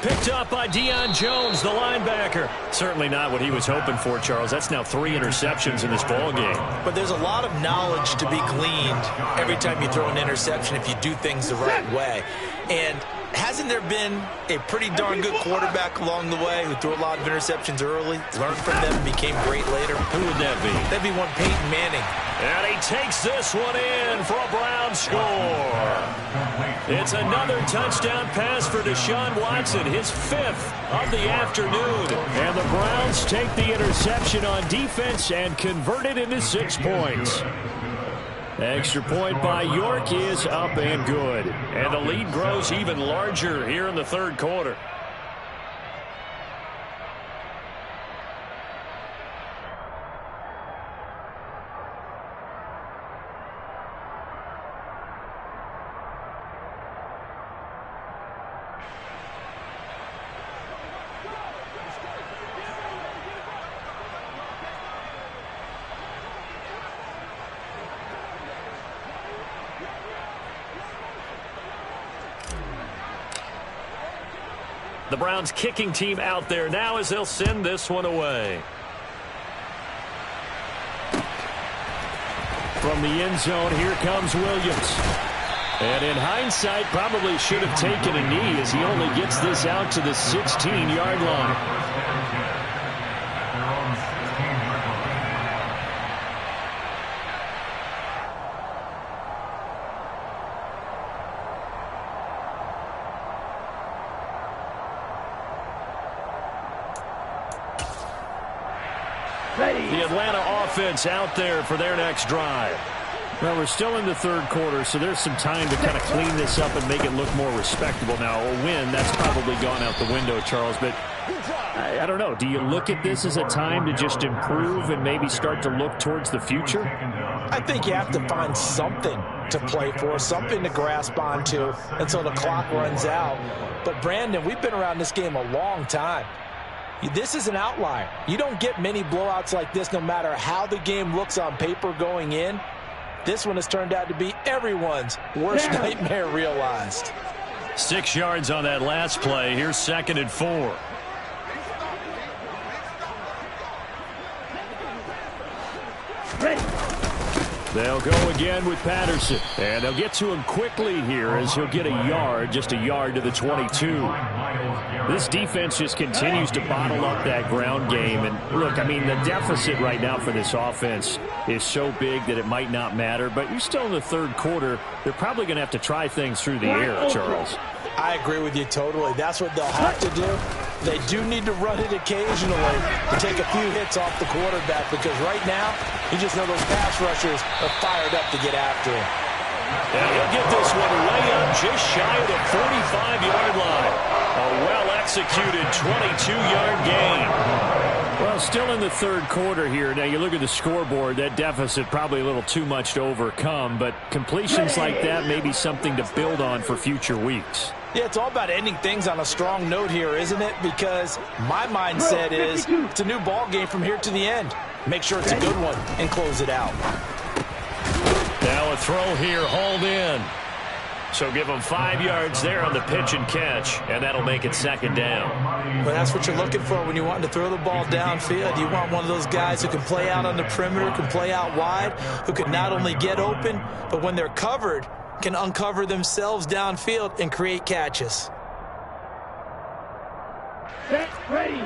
Picked up by Deion Jones, the linebacker. Certainly not what he was hoping for, Charles. That's now 3 interceptions in this ball game. But there's a lot of knowledge to be gleaned every time you throw an interception if you do things the right way. And hasn't there been a pretty darn good quarterback along the way who threw a lot of interceptions early, learned from them, and became great later? Who would that be? That'd be one Peyton Manning. And he takes this one in for a Brown score. It's another touchdown pass for Deshaun Watson, his 5th of the afternoon. And the Browns take the interception on defense and convert it into 6 points. Extra point by York is up and good. And the lead grows even larger here in the third quarter. The Browns kicking team out there now as they'll send this one away. From the end zone, here comes Williams. And in hindsight, probably should have taken a knee as he only gets this out to the 16-yard line. The Atlanta offense out there for their next drive. Well, we're still in the third quarter, so there's some time to kind of clean this up and make it look more respectable. Now, a win, that's probably gone out the window, Charles, but I don't know. Do you look at this as a time to just improve and maybe start to look towards the future? I think you have to find something to play for, something to grasp onto until the clock runs out. But, Brandon, we've been around this game a long time. This is an outlier. You don't get many blowouts like this no matter how the game looks on paper going in. This one has turned out to be everyone's worst nightmare realized. 6 yards on that last play. Here's 2nd and 4. They'll go again with Patterson. And they'll get to him quickly here as he'll get a yard, just a yard to the 22. This defense just continues to bottle up that ground game. And look, I mean, the deficit right now for this offense is so big that it might not matter. But you're still in the third quarter. They're probably going to have to try things through the air, Charles. I agree with you totally. That's what they'll have to do. They do need to run it occasionally to take a few hits off the quarterback because right now, you just know those pass rushers are fired up to get after him. And he'll get this one way up just shy of the 45-yard line. A well-executed 22-yard gain. Well, still in the third quarter here. Now, you look at the scoreboard, that deficit probably a little too much to overcome, but completions like that may be something to build on for future weeks. Yeah, it's all about ending things on a strong note here, isn't it? Because my mindset is it's a new ball game from here to the end. Make sure it's a good one and close it out. Now a throw here, hauled in. So give them 5 yards there on the pitch and catch, and that'll make it second down. Well, that's what you're looking for when you want to throw the ball downfield. You want one of those guys who can play out on the perimeter, can play out wide, who can not only get open, but when they're covered, can uncover themselves downfield and create catches. Set, ready.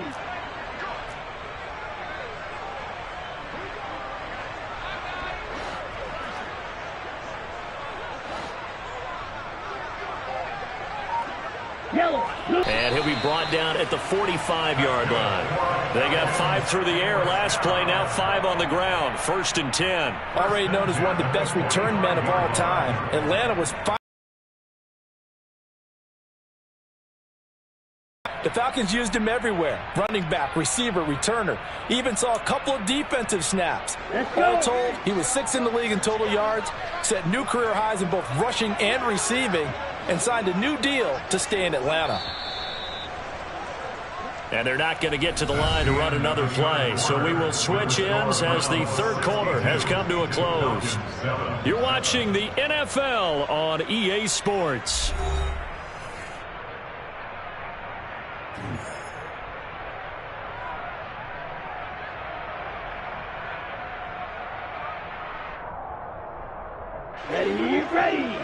And he'll be brought down at the 45-yard line. They got 5 through the air last play, now 5 on the ground. 1st and 10. Already known as one of the best return men of all time. Atlanta was 5. The Falcons used him everywhere. Running back, receiver, returner. Even saw a couple of defensive snaps. All told, he was 6th in the league in total yards, set new career highs in both rushing and receiving, and signed a new deal to stay in Atlanta. And they're not going to get to the line to run another play, so we will switch ends as the third quarter has come to a close. You're watching the NFL on EA Sports. Ready, ready.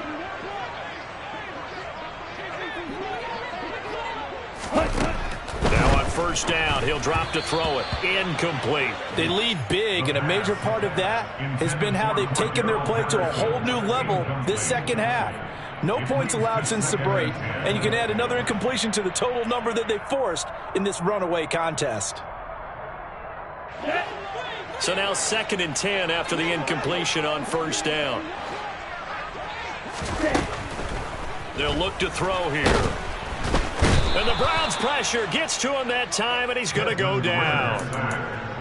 Now on 1st down, he'll drop to throw it. Incomplete. They lead big, and a major part of that has been how they've taken their play to a whole new level this second half. No points allowed since the break, and you can add another incompletion to the total number that they forced in this runaway contest. So now 2nd and 10 after the incompletion on 1st down. They'll look to throw here. And the Browns' pressure gets to him that time, and he's going to go down.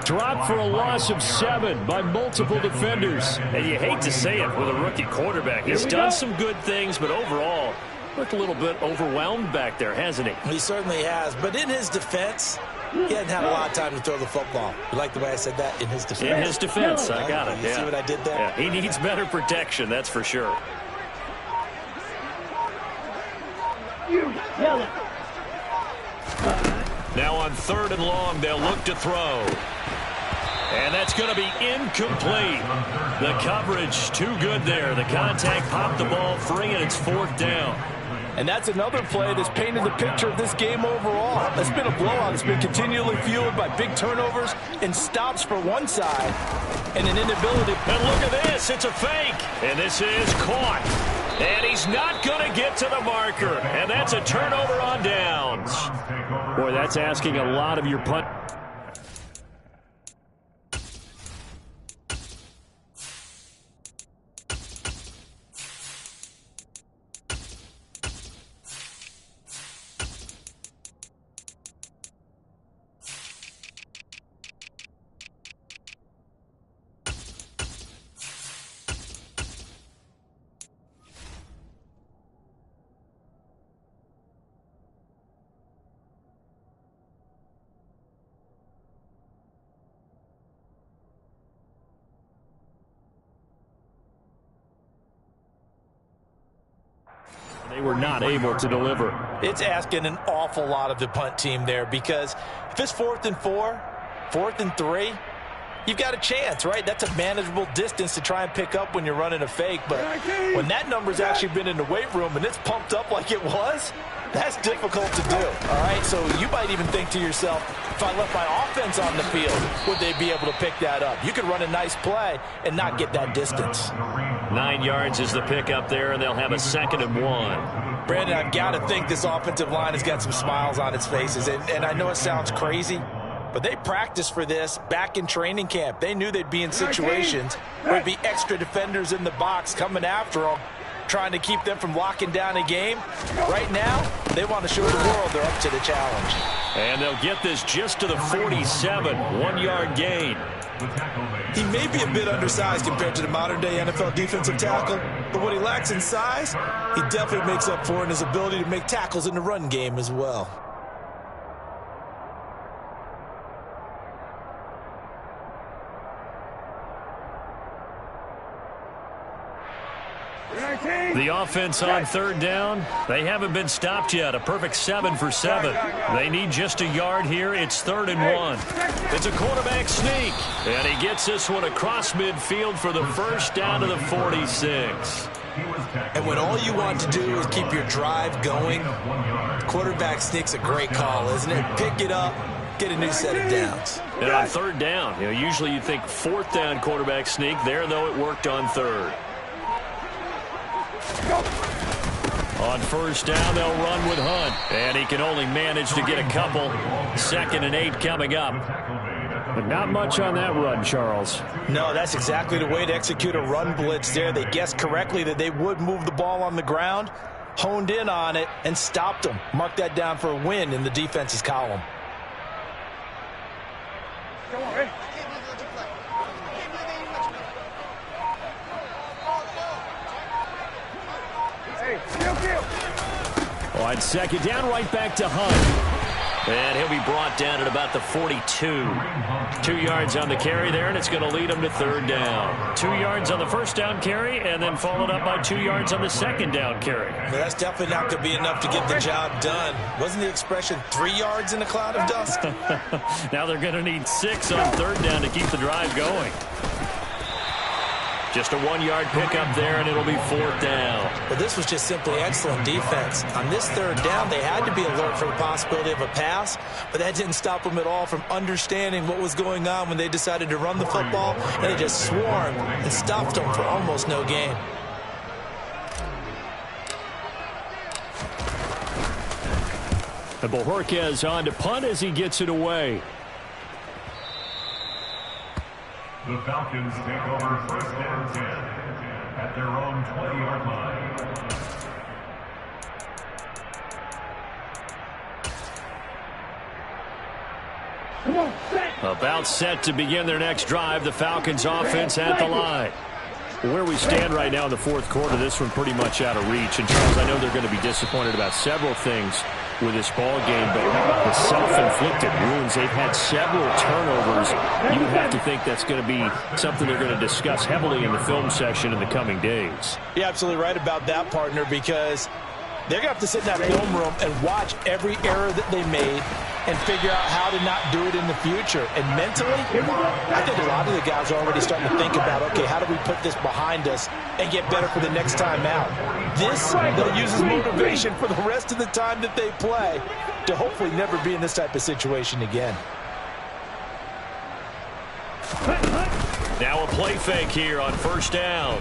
Dropped for a loss of 7 by multiple defenders. And you hate to say it with a rookie quarterback. He's done some good things, but overall, looked a little bit overwhelmed back there, hasn't he? He certainly has. But in his defense, he hadn't had a lot of time to throw the football. You like the way I said that? In his defense. In his defense, I got it. You see what I did there? Yeah, he needs better protection, that's for sure. You yell it. Now on 3rd and long, they'll look to throw. And that's going to be incomplete. The coverage too good there. The contact popped the ball free, and it's 4th down. And that's another play that's painted the picture of this game overall. It's been a blowout. It's been continually fueled by big turnovers and stops for one side and an inability. And look at this. It's a fake. And this is caught. And he's not going to get to the marker. And that's a turnover on downs. Boy, that's asking a lot of your punt. They were not able to deliver. It's asking an awful lot of the punt team there, because if it's 4th and 4, 4th and 3, you've got a chance, right? That's a manageable distance to try and pick up when you're running a fake. But when that number's actually been in the weight room and it's pumped up like it was, that's difficult to do, all right? So you might even think to yourself, if I left my offense on the field, would they be able to pick that up? You could run a nice play and not get that distance. 9 yards is the pickup there, and they'll have a 2nd and 1. Brandon, I've got to think this offensive line has got some smiles on its faces. And I know it sounds crazy, but they practiced for this back in training camp. They knew they'd be in situations where there'd be extra defenders in the box coming after them. trying to keep them from locking down a game. Right now, they want to show the world they're up to the challenge. And they'll get this just to the 47, 1-yard gain. He may be a bit undersized compared to the modern-day NFL defensive tackle, but what he lacks in size, he definitely makes up for in his ability to make tackles in the run game as well. The offense on third down, they haven't been stopped yet. A perfect 7 for 7. They need just a yard here. It's 3rd and 1. It's a quarterback sneak, and he gets this one across midfield for the first down to the 46. And when all you want to do is keep your drive going, quarterback sneak's a great call, isn't it? Pick it up, get a new set of downs. And on third down, usually you think 4th down quarterback sneak. There, though, it worked on 3rd. On first down, they'll run with Hunt. And he can only manage to get a couple. 2nd and 8 coming up. But not much on that run, Charles. No, that's exactly the way to execute a run blitz there. They guessed correctly that they would move the ball on the ground, honed in on it, and stopped them. Mark that down for a win in the defense's column. Come on, man. On 2nd down, right back to Hunt. And he'll be brought down at about the 42. 2 yards on the carry there, and it's going to lead him to 3rd down. 2 yards on the first down carry, and then followed up by 2 yards on the 2nd down carry. Well, that's definitely not going to be enough to get the job done. Wasn't the expression 3 yards in a cloud of dust? Now they're going to need 6 on 3rd down to keep the drive going. Just a 1-yard pickup there, and it'll be 4th down. Well, this was just simply excellent defense. On this 3rd down, they had to be alert for the possibility of a pass, but that didn't stop them at all from understanding what was going on when they decided to run the football, and they just swarmed and stopped them for almost no gain. And Bojorquez on to punt as he gets it away. The Falcons take over 1st and 10 at their own 20-yard line. Come on, set. About set to begin their next drive. The Falcons offense at the line. Where we stand right now in the 4th quarter, this one pretty much out of reach. And, Charles, I know they're going to be disappointed about several things with this ball game, but the self-inflicted wounds, they've had several turnovers. You would have to think that's going to be something they're going to discuss heavily in the film session in the coming days. You're absolutely right about that, partner, because they're going to have to sit in that film room and watch every error that they made and figure out how to not do it in the future. And mentally, I think a lot of the guys are already starting to think about, okay, how do we put this behind us and get better for the next time out? This, they'll use as motivation for the rest of the time that they play to hopefully never be in this type of situation again. Now a play fake here on first down.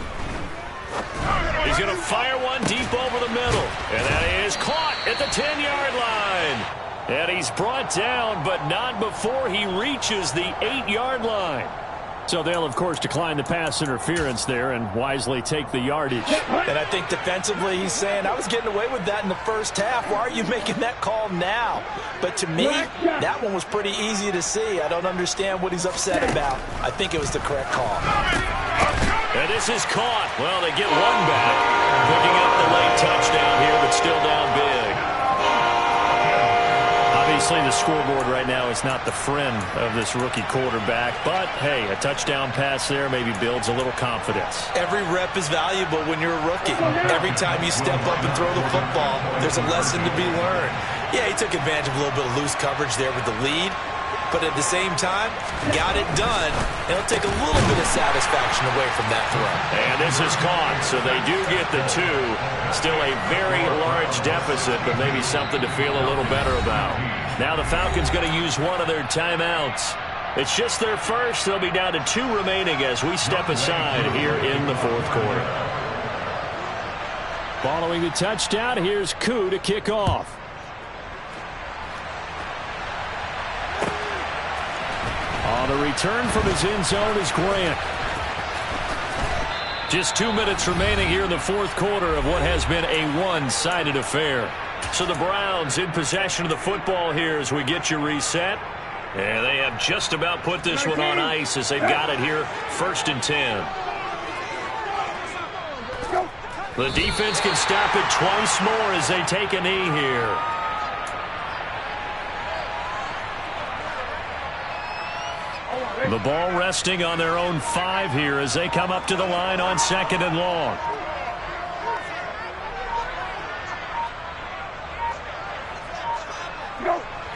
He's going to fire one deep over the middle. And that is caught at the 10-yard line. And he's brought down, but not before he reaches the 8-yard line. So they'll, of course, decline the pass interference there and wisely take the yardage. And I think defensively he's saying, I was getting away with that in the first half. Why are you making that call now? But to me, that one was pretty easy to see. I don't understand what he's upset about. I think it was the correct call. And this is caught. Well, they get one back. Picking up the late touchdown here, but still down big. Obviously, the scoreboard right now is not the friend of this rookie quarterback. But, hey, a touchdown pass there maybe builds a little confidence. Every rep is valuable when you're a rookie. Every time you step up and throw the football, there's a lesson to be learned. Yeah, he took advantage of a little bit of loose coverage there with the lead. But at the same time, got it done. It'll take a little bit of satisfaction away from that throw. And this is caught, so they do get the 2. Still a very large deficit, but maybe something to feel a little better about. Now the Falcons going to use one of their timeouts. It's just their first. They'll be down to 2 remaining as we step aside here in the 4th quarter. Following the touchdown, here's Koo to kick off. On the return from his end zone is Grant. Just 2 minutes remaining here in the fourth quarter of what has been a one-sided affair. So the Browns in possession of the football here as we get you reset. And they have just about put this one on ice as they've got it here, 1st and 10. The defense can stop it twice more as they take a knee here. The ball resting on their own 5 here as they come up to the line on 2nd and long.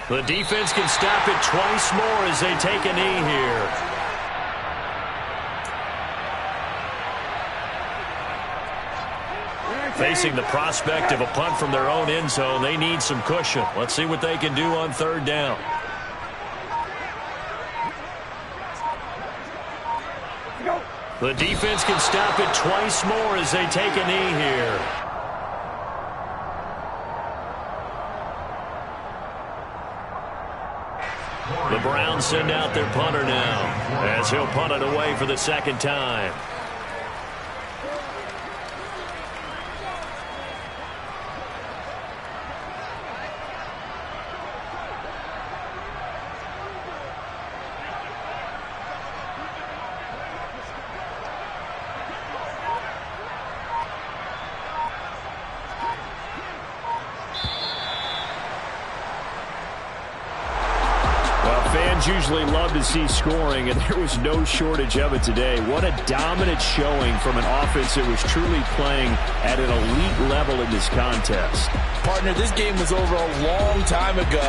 The defense can stop it twice more as they take a knee here. Facing the prospect of a punt from their own end zone, they need some cushion. Let's see what they can do on 3rd down. The defense can stop it twice more as they take a knee here. The Browns send out their punter now as he'll punt it away for the 2nd time. Usually love to see scoring, and there was no shortage of it today. What a dominant showing from an offense that was truly playing at an elite level in this contest. Partner, this game was over a long time ago,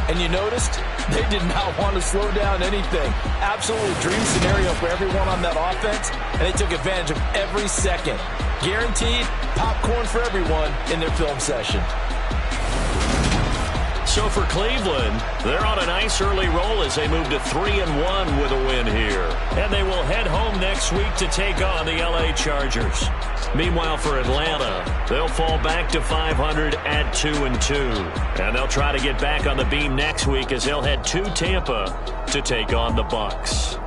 and you noticed they did not want to slow down anything. Absolute dream scenario for everyone on that offense, and they took advantage of every second. Guaranteed popcorn for everyone in their film session. So for Cleveland, they're on a nice early roll as they move to 3-1 with a win here. And they will head home next week to take on the LA Chargers. Meanwhile, for Atlanta, they'll fall back to 500 at 2-2. And they'll try to get back on the beam next week as they'll head to Tampa to take on the Bucs.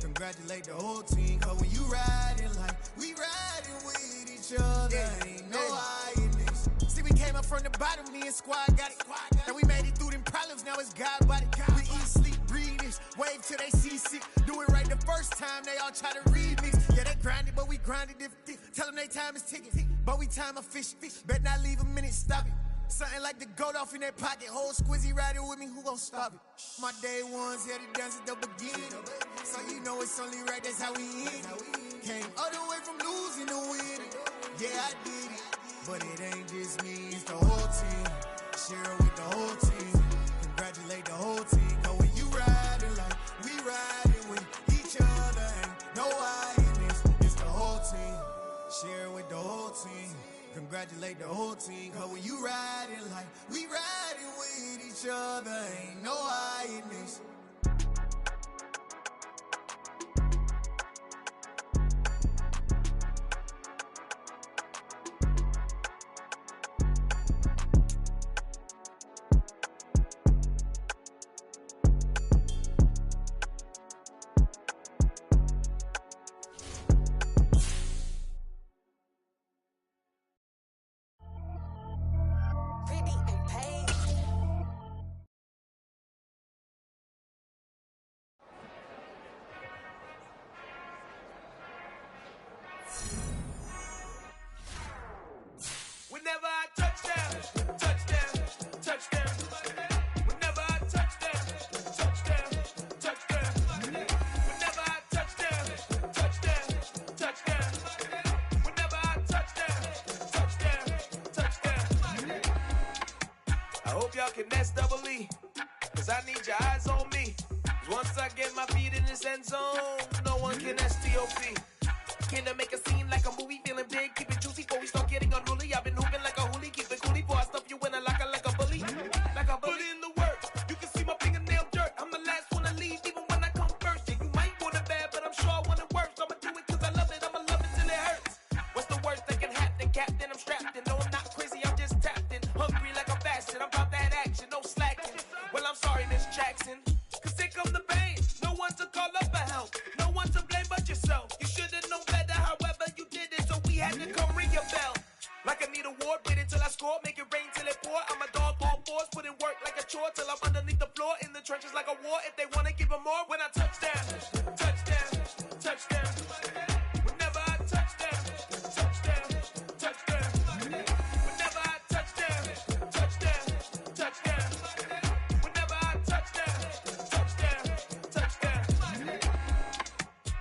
Congratulate the whole team, cause when you riding like we riding with each other, ain't no hiding this. See, we came up from the bottom, me and squad got it. And we made it through them problems, now it's God body. We eat, sleep, breathe this, wave till they see sick. Do it right the first time, they all try to remix. Yeah, they grinded, but we grinded different. Tell them they time is ticking, but we time a fish. Bet not leave a minute, stop it. Something like the goat off in their pocket. Whole squizzy riding with me, who gon' stop it? My day ones here to dance at the beginning. So you know it's only right, that's how we end. Came all the way from losing to winning. Yeah, I did it, but it ain't just me, it's the whole team. Share it with the whole team. Congratulate the whole team. Cause when you riding like we riding with each other, team. Congratulate the whole team. Cause when you riding like we riding with each other, ain't no hiding this. Whenever I touchdown, touchdown, touchdown. Whenever I touchdown, touchdown, touchdown. Whenever I touchdown, touchdown, touchdown. Whenever I touchdown, touchdown. I hope y'all can double E, cause I need your eyes on me. Once I get my feet in this end zone, no one can STOP. Can I make a scene like a movie, feeling big, keep it juicy before we start getting unruly. I've been hooping like a hoolie, keep it coolie before I stuff you in a locker like a bully. Like a bully. Put in the work, you can see my fingernail dirt. I'm the last one to leave, even when I come first. Yeah, you might want it bad, but I'm sure I want it worse. I'ma do it cause I love it, I'ma love it till it hurts. What's the worst that can happen, Captain? I'm strapped in, no I'm not crazy, I'm just tapped in. Hungry like a bastard, I'm about that action, no slacking. Well, I'm sorry, Miss Jackson, cause here come the pain. No one to call up for help, no one to blame but yourself. You should've known better, however you did it, so we had to come ring your bell. Like I need a award, wait until I score, make it rain till it pour. I'm a dog, all fours, put in work like a chore till I'm underneath the floor, in the trenches like a war. If they wanna give them more, when I touchdown, touchdown, touchdown. Whenever I touchdown, touchdown, touchdown. Whenever I touchdown, touchdown, touchdown. Whenever I touchdown, touchdown, touchdown.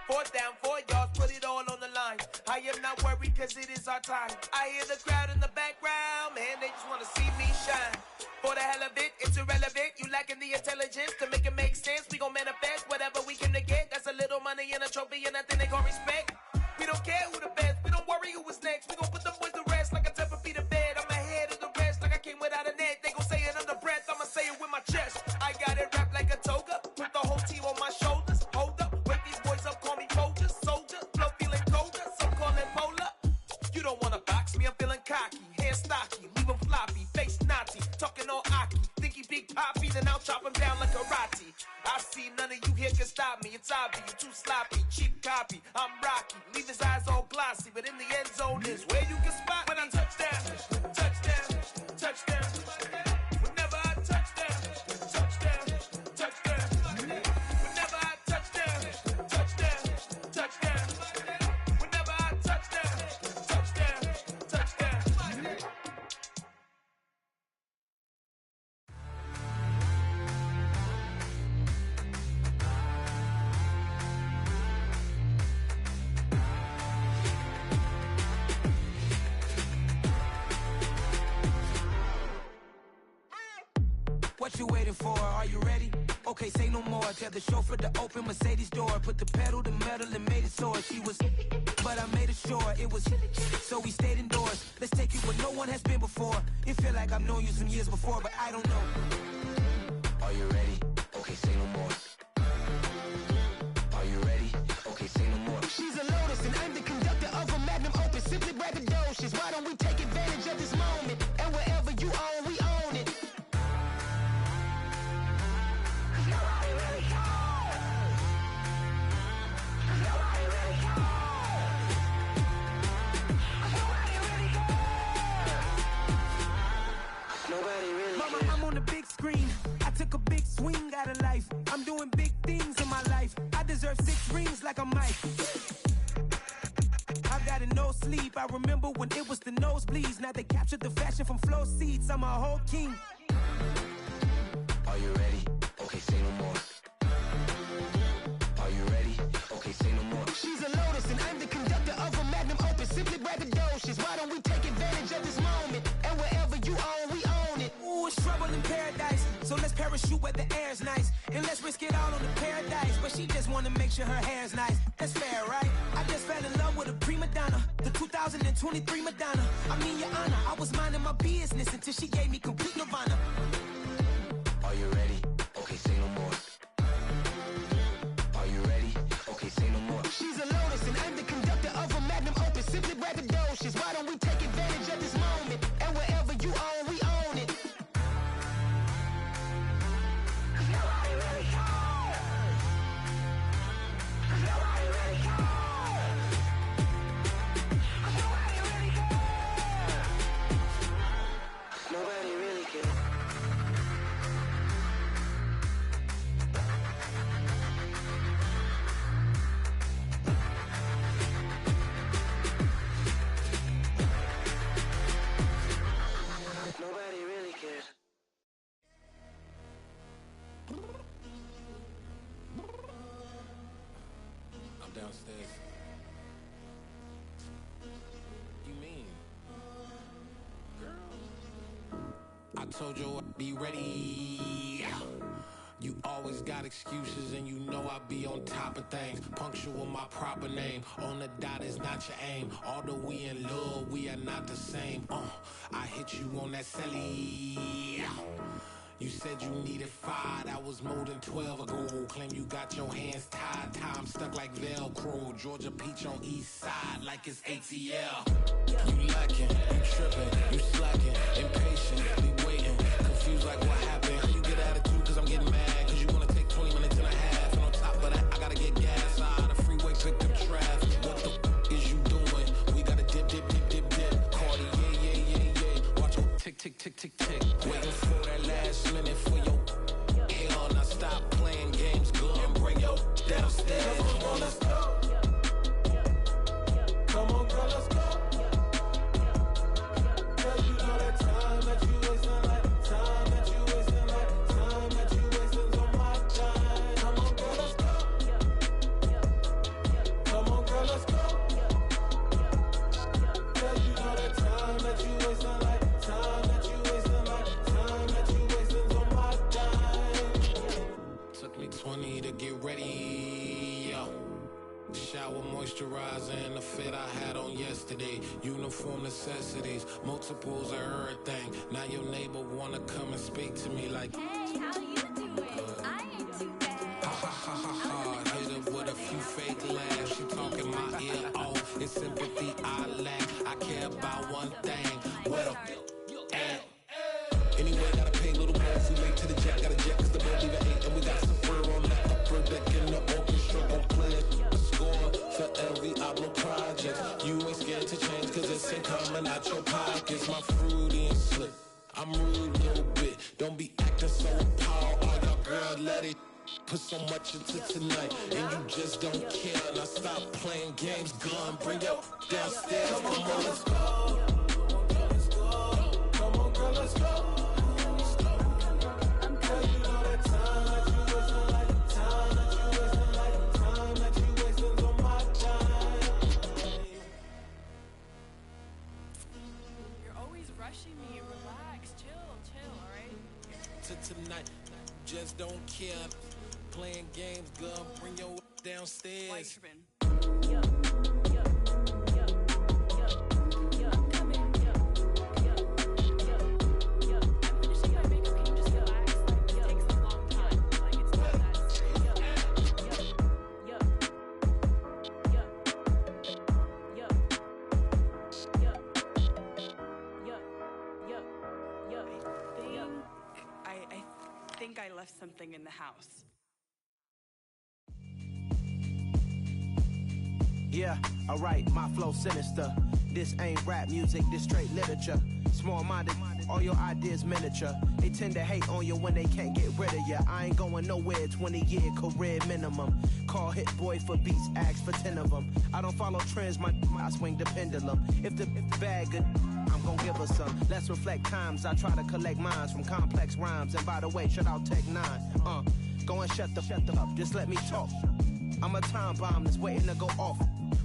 4th down, 4 yards, put it all on the line. I am not worried cause it is our time. I hear the crowd in the background, man, they just wanna see me shine. For the hell of it, it's irrelevant. You lacking the intelligence to make it make sense. We gon' manifest whatever we came to get. That's a little money and a trophy and nothing they gon' respect. We don't care who the best, we don't worry who was next. We gon' put them boys to rest like a 10 feet of bed. I'm ahead of the rest like I came without a net. They gon' say it under breath, I'ma say it with my chest. I got it wrapped like a toga, put the whole team on my shoulders. Hold up, wake these boys up, call me Folger, soldier. Flow feeling colder, some call it polar. You don't wanna box me, I'm feeling cocky. Hair stocky, leave him floppy, face naughty. Talking all aki, think he big poppy, then I'll chop him down like karate. I see none of you here can stop me. It's obvious, you too sloppy, cheap copy. I'm rocky, leave his eyes all glossy, but in the end zone is where you can spot when I touchdown, touchdown, touchdown. Whenever I touchdown, touchdown, touchdown. Whenever I touchdown, touchdown, touchdown. Whenever I touchdown, touchdown, touchdown. What you waiting for? Are you ready? Okay, say no more. Tell the chauffeur to open Mercedes door. Put the pedal to metal and made it soar. She was, but I made it sure it was. So we stayed indoors. Let's take it where no one has been before. It feel like I've known you some years before, but I don't know. Are you ready? Okay, say no more. Are you ready? Okay, say no more. She's a Lotus and I'm the conductor of a Magnum Opus. Simply braggadocious. Why don't we take advantage of this moment? And wherever you own, we own it. Mama, I'm on the big screen. I took a big swing out of life. I'm doing big things in my life. I deserve 6 rings like a Mike. I've got no sleep. I remember when it was the nosebleeds. Now they captured the fashion from floor seats. I'm a whole king. Are you ready? Okay, say no more. Are you ready? Okay, say no more. She's a Lotus and I'm the conductor of a Magnum Opus. Simply braggadocious. Why don't we take advantage of this moment? And wherever you own, we own it. Ooh, it's trouble in paradise. So let's parachute where the air's nice. And let's risk it all on the paradise. But she just wanna make sure her hair's nice. That's fair, right? I just fell in love with a prima donna, the 2023 Madonna. I mean, your honor, I was minding my business until she gave me complete nirvana. Are you ready? Okay, say no more. Are you ready? Okay, say no more. She's a lotus and I'm the conductor of a magnum opus, simply braggadocious. Why don't we take advantage of this moment? And wherever you own, we own it. Nobody really cares. Nobody really cares. Nobody really cares. Nobody really cares. Nobody really cares. I'm downstairs. You mean? Girl. I told you I'd be ready. You always got excuses and you know I be on top of things. Punctual my proper name. On the dot is not your aim. Although we in love, we are not the same. I hit you on that celly. You said you needed 5, that was more than 12 ago. Claim you got your hands tied, time stuck like Velcro. Georgia Peach on east side like it's ATL. You lacking, you tripping, you slacking, impatient, we waiting, confused like what happened. How you get attitude cause I'm getting mad, cause you wanna take 20 minutes and a half. And on top of that, I gotta get gas out of the freeway, pick up traffic. What the is you doing? We gotta dip, dip, dip, dip, dip. Cardi, yeah. Watch your tick, tick, tick, tick, tick. Waiting for that last minute for your hell. Now stop playing games, go and bring your downstairs. Come on, let's go. Come on, girl, let's go. Girl, you know that time that you wasting, like time that you wasting, like time that you wasting on my time. Come on, girl, let's go. Come on, girl, let's go. Girl, you know that time that you wasting, like time that you wasting, like time that you wasting on my time. Took me 20 to get ready, yo. Shower, moisturizer, and the fit I had on yesterday. Uniform necessities, multiples of everything. Now your neighbor wanna come and speak to me like, Hey, how you doing? I ain't too bad. ha ha ha ha ha. Hit her with a few fake laughs. She talking my ear off. It's sympathy I lack. I care about one thing. Well, and anyway, gotta pay a little more. If we late to the jet, got a jet cause the boat leave at 8. And we got some fur on the upper deck in the orchestra. Gon' play a score for every album project. You ain't scared to change cause it's ain't coming out your pockets. My fruity and slick. I'm rude a little bit. Don't be acting so appalled. All y'all girl, let it put so much into tonight. And you just don't care. Now stop playing games. Gun, bring your downstairs. Come on, girl, let's go. Come on, girl, let's go. Girl, you know that time that you wasting, like time that you wasting, like time that you wasting on my time. You're always rushing me. Relax, chill, alright? To tonight, just don't care. Playing games, girl, bring your downstairs. Why you tripping? I think I left something in the house. Yeah, alright, my flow sinister. This ain't rap music, this straight literature. Small-minded, all your ideas miniature. They tend to hate on you when they can't get rid of you. I ain't going nowhere, 20-year career minimum. Call Hit Boy for beats, ask for 10 of them. I don't follow trends, I swing the pendulum. If the bag good, I'm gon' give her some. Let's reflect times, I try to collect minds from complex rhymes. And by the way, shout out Tech 9. Go and shut the up, just let me talk. I'm a time bomb that's waiting to go off.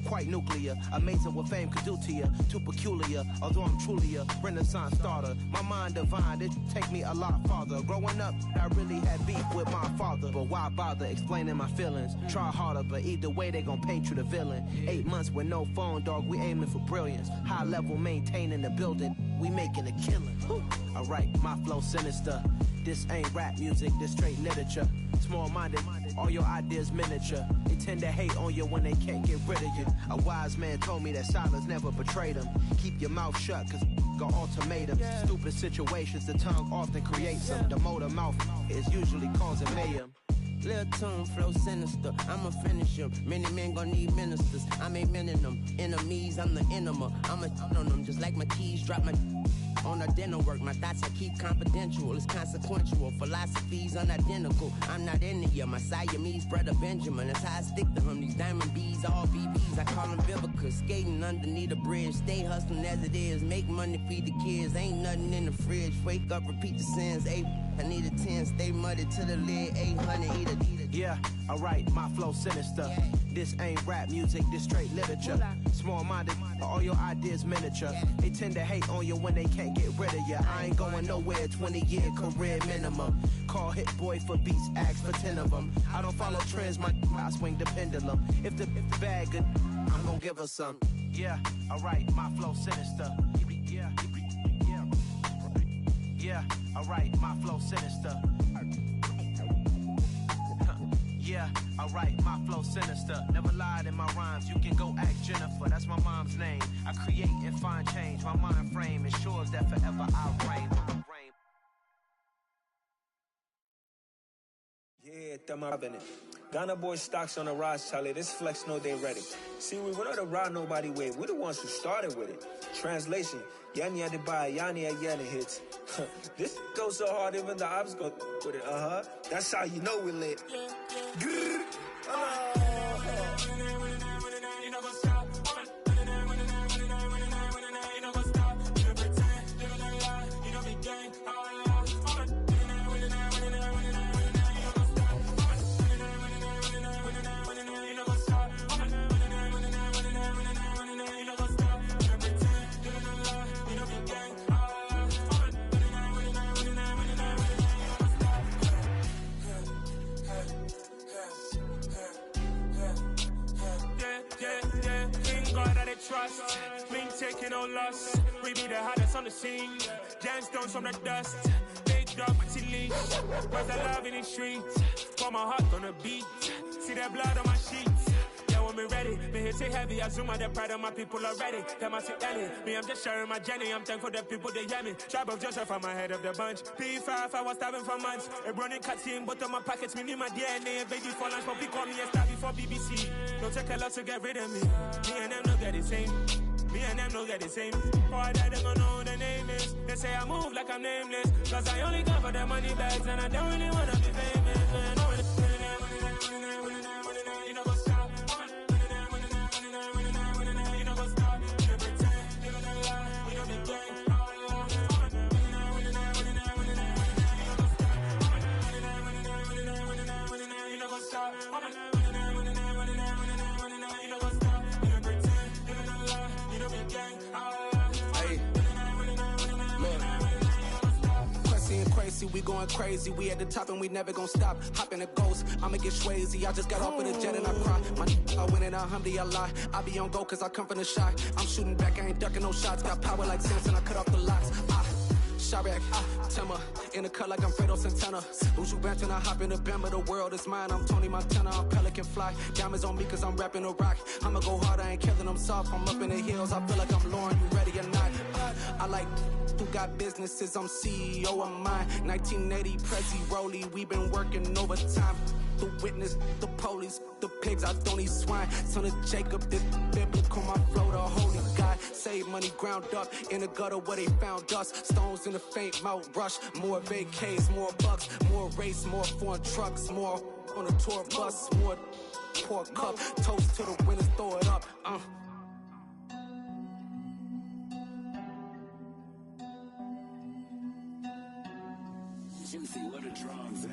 Quite nuclear, amazing what fame could do to you. Too peculiar, although I'm truly a renaissance starter. My mind divine, it take me a lot farther. Growing up, I really had beef with my father. But why bother explaining my feelings? Try harder, but either way they gon' paint you the villain. 8 months with no phone, dog, we aiming for brilliance. High level maintaining the building, we making a killing. Alright, my flow sinister. This ain't rap music, this straight literature. Small-minded, all your ideas miniature. They tend to hate on you when they can't get rid of you. A wise man told me that silence never betrayed him. Keep your mouth shut, cause got ultimatums. Stupid situations, the tongue often creates them. The motor mouth is usually causing mayhem. Lil' tune, flow sinister, I'ma finish him. Many men gon' need ministers, I'm aiming them. Enemies, I'm the enema. I'ma on them just like my keys, drop my on the dinner work. My thoughts I keep confidential, it's consequential. Philosophies unidentical, I'm not in the year. My Siamese brother Benjamin, that's how I stick to him. These diamond bees, all BBs, I call them Vivica. Skating underneath the bridge, stay hustling as it is. Make money, feed the kids, ain't nothing in the fridge. Wake up, repeat the sins, I need a 10, stay muddy to the lid, 800, eat it. Yeah, alright, my flow sinister. This ain't rap music, this straight literature. Small-minded, all your ideas miniature. They tend to hate on you when they can't get rid of you. I ain't going nowhere, 20-year career minimum. Call Hit Boy for beats, ask for 10 of them. I don't follow trends, I swing the pendulum. If the bag good, I'm gonna give her some. Yeah, alright, my flow sinister. Yeah, alright, my flow sinister. Yeah, alright, my flow sinister. Never lied in my rhymes, you can go ask Jennifer, that's my mom's name. I create and find change, my mind frame ensures that forever I reign. Yeah, Tama Bennett. Ghana boy stocks on the rise, Charlie. This flex know they ready. See, we went on the ride nobody wave. We the ones who started with it. Translation, Yani had to buy, Yani had Yana hits. This goes so hard, even the ops go with it. That's how you know we lit. Trust, we ain't taking no loss. We be the hottest on the scene. Gemstones from the dust. Big dog, pretty leash. Where's the love in the streets? Pour my heart on the beat. See that blood on my sheets. Yeah, when we ready, me hit it heavy. I zoom out the pride of my people already. Them I see Ellie. Me, I'm just sharing my journey. I'm thankful that people they hear me. Tribe of Joseph, I'm ahead of the bunch. P5, I was starving for months. A running cut in, but on my pockets, me need my DNA. Baby for lunch, but call me a star before BBC. Don't take a lot to get rid of me. Me and them no get the same. Me and them no get the same. Boy, that they gon' know who the name is. They say I move like I'm nameless. Cause I only come for the money bags. And I don't really wanna be famous, man. You know what's up? You know what's up? You pretend, you don't lie, you don't be gang. You know what's up? Crazy, we going crazy, we at the top and we never gonna stop. Hop in a ghost, I'ma get swayzy. I just got off with a jet and I cry. I win it, alhamdulillah. I be on go cause I come from the shot. I'm shooting back, I ain't ducking no shots. Got power like Samson, I cut off the locks. Sharek, Timmer, in the cut like I'm Fredo Santana. Uju Banton, I hop in the band, but the world is mine. I'm Tony Montana, I'm Pelican Fly. Diamonds on me cause I'm rapping a rock. I'ma go hard, I ain't killing them soft. I'm up in the hills, I feel like I'm Lauren, you ready or not? I like who got businesses, I'm CEO of mine. 1980 Prezi Rolly, we been working overtime. The witness, the police, the pigs, I don't eat swine. Son of Jacob, this biblical, my flow, the holy God. Save money ground up in the gutter where they found us. Stones in the faint mouth rush. More vacays, more bucks, more race, more foreign trucks, more on a tour bus, more pork cup. Toast to the winners, throw it up. Juicy, where the drums at?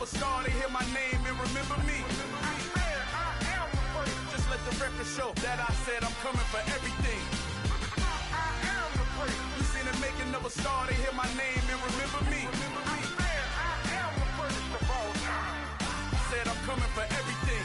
never star, they hear my name and remember me. I swear I am the first. Just let the record show that I said I'm coming for everything. I am the first. You seen the making of a star, they hear my name and remember me. I swear I am the first of all time. Said I'm coming for everything.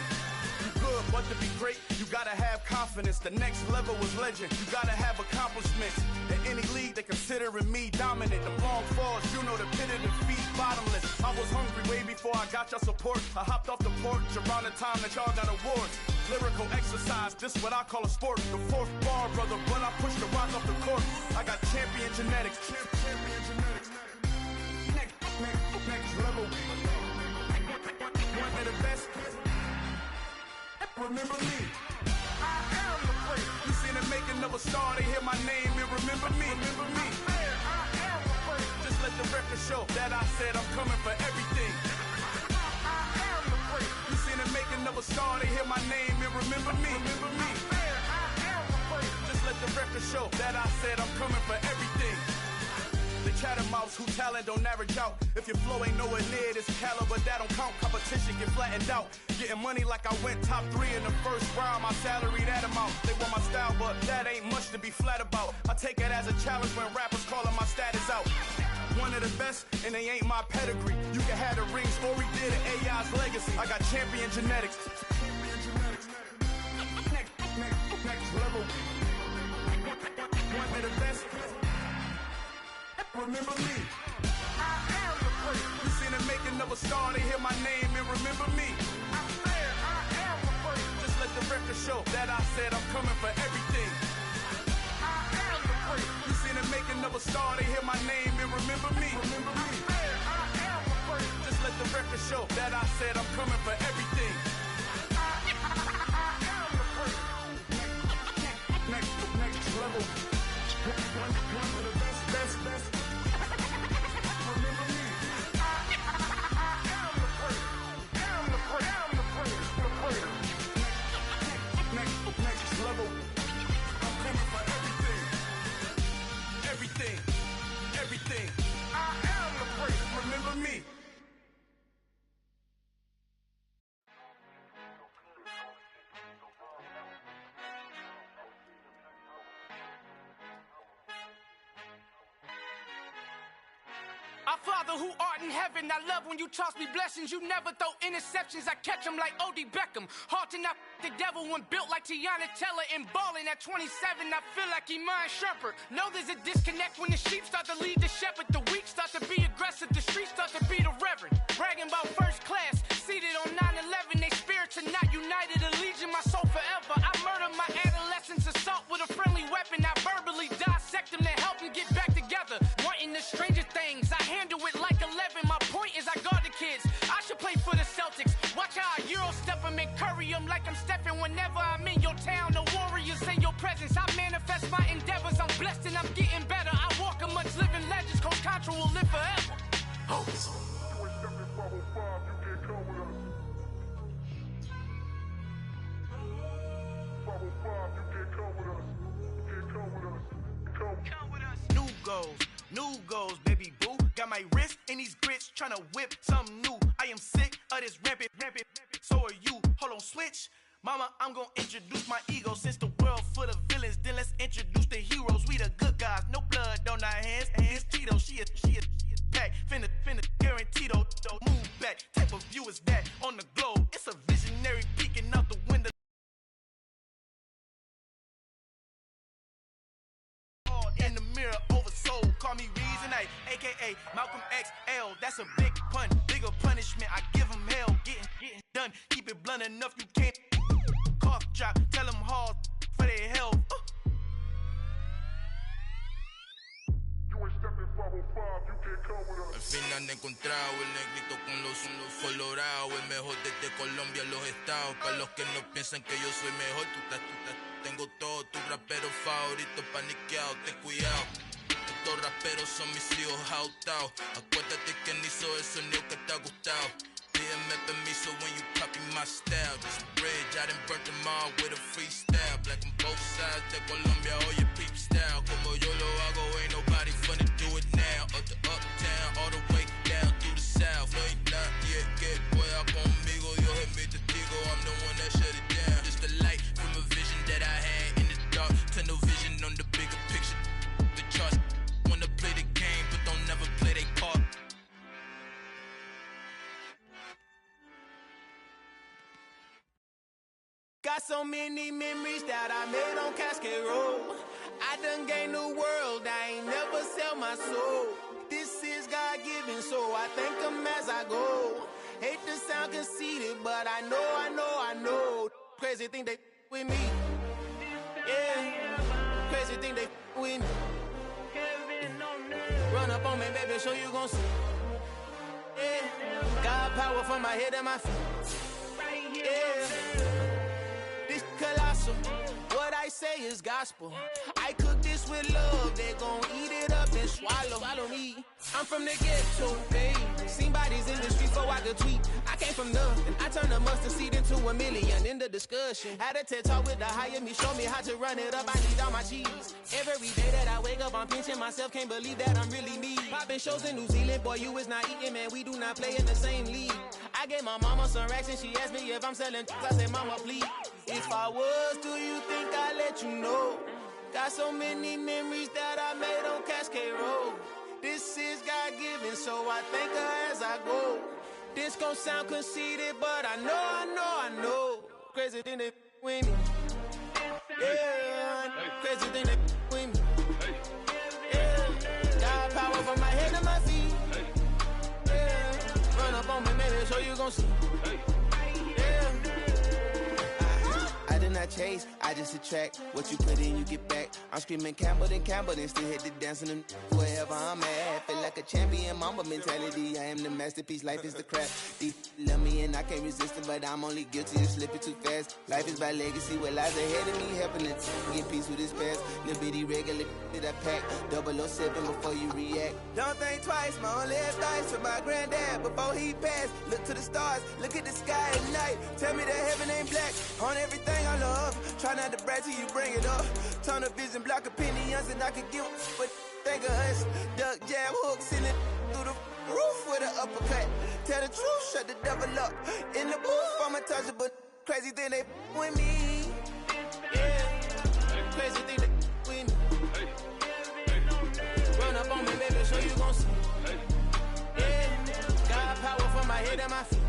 You good, but to be great, you gotta have confidence. The next level was legend. You gotta have accomplishments. In any league, they considering me dominant. The long falls, you know the pit of defeat, bottomless. I was hungry way before I got your support. I hopped off the porch around the time that y'all got awards. Lyrical exercise, this what I call a sport. The fourth bar, brother, when I push the rock off the court. I got champion genetics. Champion genetics. Next level. One of the best. Remember me. I am the first. You seen the making of a star, they hear my name and remember me. Remember me. I am the first. Just let the record show that I said I'm coming for everything. I am the first. You seen the making of a star, they hear my name and remember me. Remember me. I am the first. Just let the record show that I said I'm coming for everything. The chattermouths who talent don't average out. If your flow ain't nowhere near this caliber, that don't count. Competition get flattened out. Getting money like I went top 3 in the first round. My salary that amount. They want my style, but that ain't much to be flat about. I take it as a challenge when rappers calling my status out. One of the best, and they ain't my pedigree. You can have the rings, or we did it, AI's legacy. I got champion genetics. Champion genetics. Next level. One of the best. Remember me. I am the first. You seen the making of a star, they hear my name and remember me. I swear I am the first. Just let the record show that I said I'm coming for everything. I am the first. You seen the making of a star, they hear my name and remember me. Remember me. I swear I am the first. Just let the record show that I said I'm coming for everything. I am the first. Next level. One of the best. Everything. I am the first. Remember me. Our Father who art in heaven, I love when you toss me blessings. You never throw interceptions, I catch them like O.D. Beckham. Hard to knock the devil when built like Tiana Teller. And balling at 27, I feel like Iman Shumpert. Know there's a disconnect when the sheep start to lead the shepherd. The weak start to be aggressive, the streets start to be the reverend. Bragging about first class, seated on 9/11. They spirits are not united, a legion, my soul forever. I murder my adolescence, assault with a friendly weapon. I verbally dissect them to help them get back together. Wanting the stranger things, I handle it like 11. My point is I guard the kids. I should play for the Celtics. Watch how I Euro step them and curry them like I'm stepping. Whenever I'm in your town, the Warriors in your presence. I manifest my endeavors. I'm blessed and I'm getting better. I walk amongst living legends. Coach Contra will live forever. New goals, baby boo. Got my wrist in these grits, tryna whip something new. I am sick of this rampant. So are you. Hold on, switch. Mama, I'm gonna introduce my ego. Since the world full of villains, then let's introduce the heroes. We the good guys, no blood on our hands. It's Tito, she is pack. Finna, guaranteed. Move back. Type of view is that on the globe? It's a visionary peeking out the window. In the mirror, oversold. Call me Reason A, aka Malcolm XL. That's a big pun, bigger punishment. I give him hell, getting done. Keep it blunt enough, you can't. Cough drop, tell them hard for their health. Al fin han encontrado el negrito con los colorados, el mejor desde Colombia, los estados. Para los que no piensan que yo soy mejor, tengo todo, tus raperos favoritos paniqueados, ten cuidado. Estos raperos son mis hijos jautados. Acuérdate quién hizo el sonido que te ha gustado. Pídeme permiso when you copy my style. This bridge, I done burnt them all with a freestyle. Black on both sides de Colombia, oye peep style. Como yo lo hago, ain't nobody funny do it now. Up to uptown, all the way down through the south. No, not yet, Got so many memories that I made on Cascade Road. I done gained the world, I ain't never sell my soul. This is God-given, so I thank him as I go. Hate to sound conceited, but I know. Crazy thing they with me. Yeah, crazy thing they with me. Run up on me, baby, show you gon' see. Yeah, got power from my head and my feet. Yeah, this colossal. What I say is gospel. I cook this with love. They gon' eat it up and swallow me. I'm from the ghetto, babe. Seen bodies in the streets before I could tweet. I came from nothing. I turned a mustard seed into a million. In the discussion, had a TED talk with the higher me. Show me how to run it up. I need all my cheese. Every day that I wake up, I'm pinching myself. Can't believe that I'm really me. Popping shows in New Zealand, boy, you is not eating, man. We do not play in the same league. I gave my mama some racks and she asked me if I'm selling. I said, mama, please. If I was, do you think I'd let you know? Got so many memories that I made on Cascade Road. This is God-given, so I thank her as I go. This gon' sound conceited, but I know. Crazy thing they with me. Yeah, crazy thing they with me. Yeah, got power from my head to my feet. Yeah, run up on me, maybe so you gon' see. Yeah. I did not chase, I just attract. What you put in, you get back. I'm screaming Campbell, then still hit the dancing and wherever I'm at. Feel like a champion, mamba mentality. I am the masterpiece, life is the crap. These love me and I can't resist it, but I'm only guilty of slipping too fast. Life is by legacy, what lies ahead of me, helping it get peace with this past. Little bitty regular that I pack, 007 before you react. Don't think twice, my only advice to my granddad before he passed. Look to the stars, look at the sky at night. Tell me that heaven ain't black on everything I love. Try not to brag till you bring it up. Tunnel vision, block opinions, and I can give but think of us. Duck, jab, hooks in it through the roof with an uppercut. Tell the truth, shut the devil up. In the booth, I'm untouchable. Crazy thing they with me. Yeah, crazy thing they with me. Run up on me, baby, so you gon' see. Yeah, got power from my head and my feet.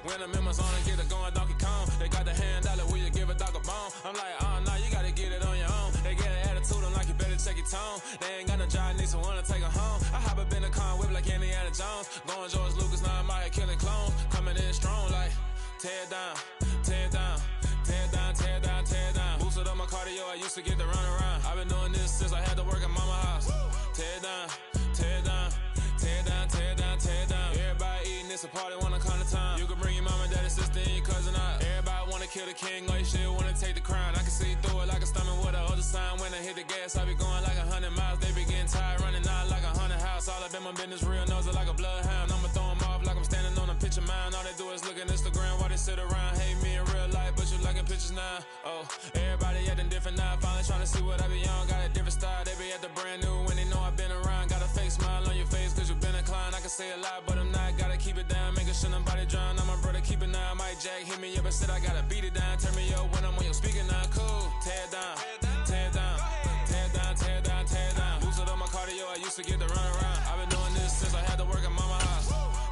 When the members on and get it going Donkey Kong, they got the hand dollar, will you give a dog a bone? I'm like, oh no, you gotta get it on your own. They get an attitude, I'm like, you better check your tone. They ain't got no job, need someone to take her home. I hop up in a car, whip like Indiana Jones. Going George Lucas, now I'm out here killing clones. Coming in strong like, tear down, tear down, tear down, tear down, tear down. Boosted up my cardio, I used to get to run around. I've been doing this since I had to work at mama house. Tear down, tear down, tear down, tear down, tear down. Everybody eating, it's a party, wanna come to time. You can bring your mama, daddy, sister, and your cousin out. Everybody wanna kill the king, or you still wanna take the crown. I can see through it like a stomach with a other sign. When I hit the gas, I be going like 100 miles. They be getting tired, running out like 100 house. All up in my business, real nose like a bloodhound. I'ma throw them off like I'm standing on a picture mound. All they do is look at Instagram while they sit around. Hate me in real life, but you liking pictures now. Oh, everybody acting different now. Finally trying to see what I be on. Got a different style, they be at the brand new when they know I've been around. Got a fake smile on your face, cause you been inclined. I can say a lot, but I'm not. Gotta keep it down, making sure nobody drown. I'm my brother, keep it now. Mike Jack hit me up and said I gotta beat it down. Turn me up when I'm on your speaker now. Cool, tear down, tear down, tear down, tear down, tear down. Boosted up my cardio, I used to get to run around. I've been doing this since I had to work at mama house.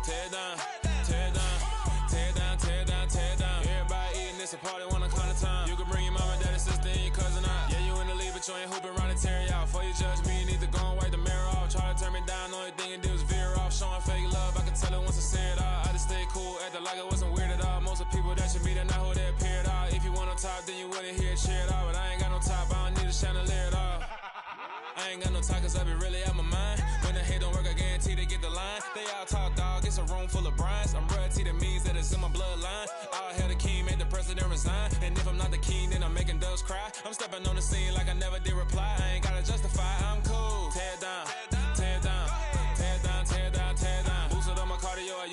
Tear down, tear down, tear down, tear down, tear down. Everybody eating, it's a party, wanna come to time. You can bring your mama, daddy, sister, and your cousin out. Yeah, you in the lead, but you ain't hooping around and tear you out. Before you judge me, you need to go and wipe the mirror off. Try to turn me down, only thing you did was veer off. Showing fake love, I can tell it once I say it all. I just stay cool, acting like it wasn't weird at all. Most of the people that you meet are not who they appear at all. If you want on top, then you wouldn't hear it cheer at all. But I ain't got no top, I don't need a chandelier at all. I ain't got no talk, cause I be really out my mind. When the hate don't work, I guarantee they get the line. They all talk, dog, it's a room full of brines. I'm royalty, that means that it's in my bloodline. All hell the king, made the president resign. And if I'm not the king, then I'm making doves cry. I'm stepping on the scene like I never did reply. I ain't gotta justify, I'm cool. Tear down, tear down, tear down, tear down, tear down. Boosted up my cardio, I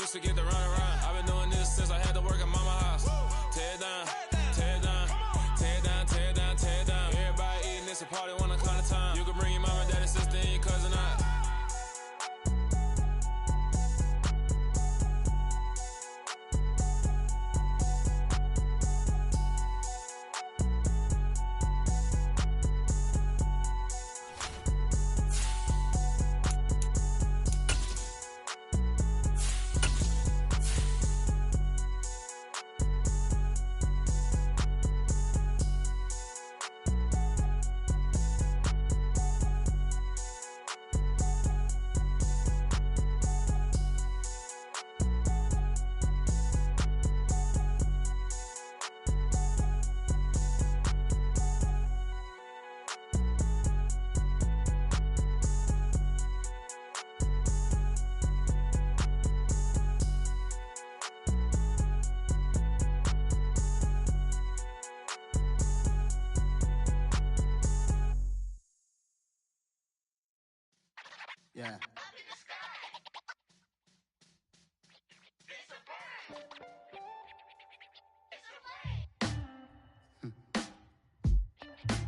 Yeah.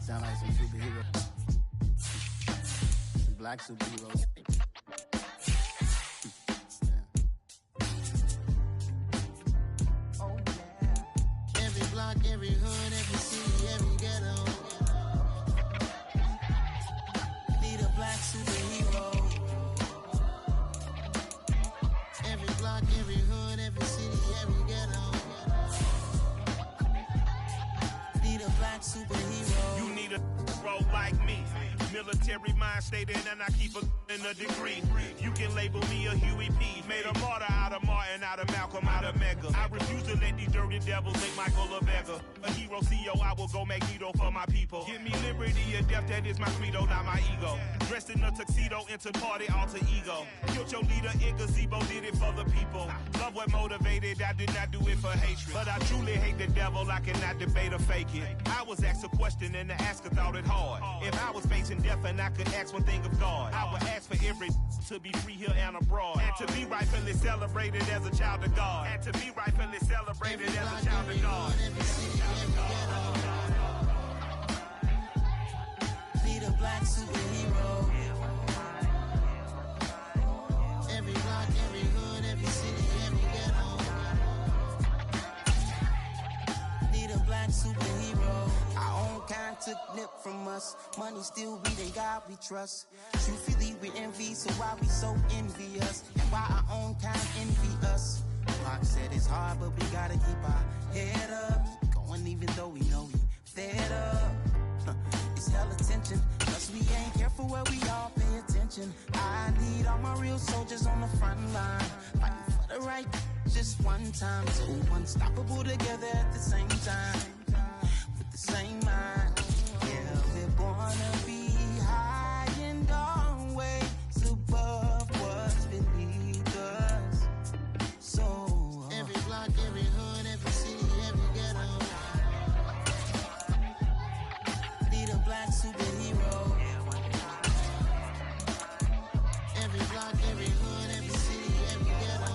Sound like some superheroes. Some black superheroes. Oh, yeah. Every block, every hood, every city, every ghetto. Need a black superhero. Every block, every hood, every city, every ghetto. Need a black superhero. You need a role like me. Military mind stated, and I keep in a degree. You can label me a Huey P. Made a martyr out of Martin, out of Malcolm, out of Mega. I refuse to let these dirty devils make Michael a beggar. A hero CEO, I will go Magneto for my people. Give me liberty or death, that is my credo, not my ego. Dressed in a tuxedo, into party, alter ego. Killed your leader in gazebo, did it for the people. Love what motivated, I did not do it for hatred. But I truly hate the devil, I cannot debate or fake it. I was asked a question and the asker thought it hard. If I was facing death and I could ask one thing of God, I would ask for every to be free here and abroad, and to be rightfully celebrated as a child of God, and to be rightfully celebrated as a child of God. Need a black superhero. Every block, every hood, every city, every ghetto. Need a black superhero. Our own kind took nip from us. Money still we in God we trust. Truthfully we envy, so why we so envious? And why our own kind envy us? Pac said it's hard, but we gotta keep our head up. Going even though we know we fed up. It's hella tension, cause we ain't careful where we all pay attention. I need all my real soldiers on the front line, fighting for the right just one time. So unstoppable together at the same time, with the same mind. Yeah, we're gonna be high and always above what's beneath us. So every block, every hood, every city, every ghetto. Need a black superhero. Every block, every hood, every city, every ghetto.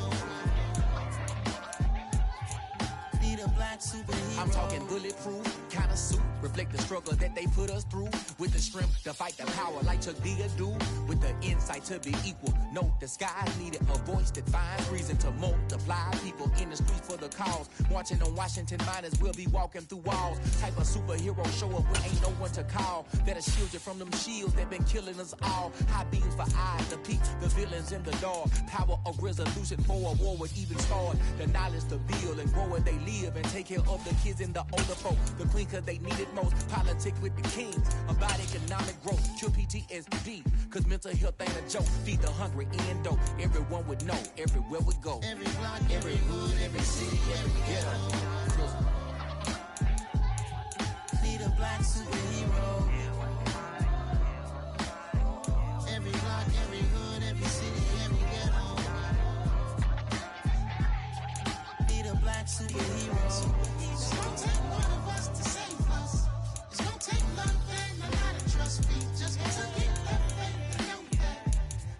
Need a black superhero. I'm talking bulletproof kind of suit, reflect the struggle that they put us through, with the strength to fight the power like Chuck D do, with the insight to be equal. No disguise needed, a voice that finds reason to multiply people in the streets for the cause. Marching on Washington miners, we'll be walking through walls. Type of superhero show up when ain't no one to call. That'll shield you from them shields that been killing us all. High beams for eyes to peek the villains in the dark. Power of resolution for a war would even start. The knowledge to build and grow where they live and take care of the kids and the older folk. The queen cause they need it most. Politic with the kings about economic growth. True PTSD cause mental health ain't a joke. Feed the hungry in dope. Everyone would know everywhere we go. Every block, every hood, every city, every ghetto. Need a black superhero. Every block, every hood, every city, every ghetto. Need a black superhero. It's gonna take one of us to save us. It's gonna take love and a lot of trust. We just gotta get that faith and know that.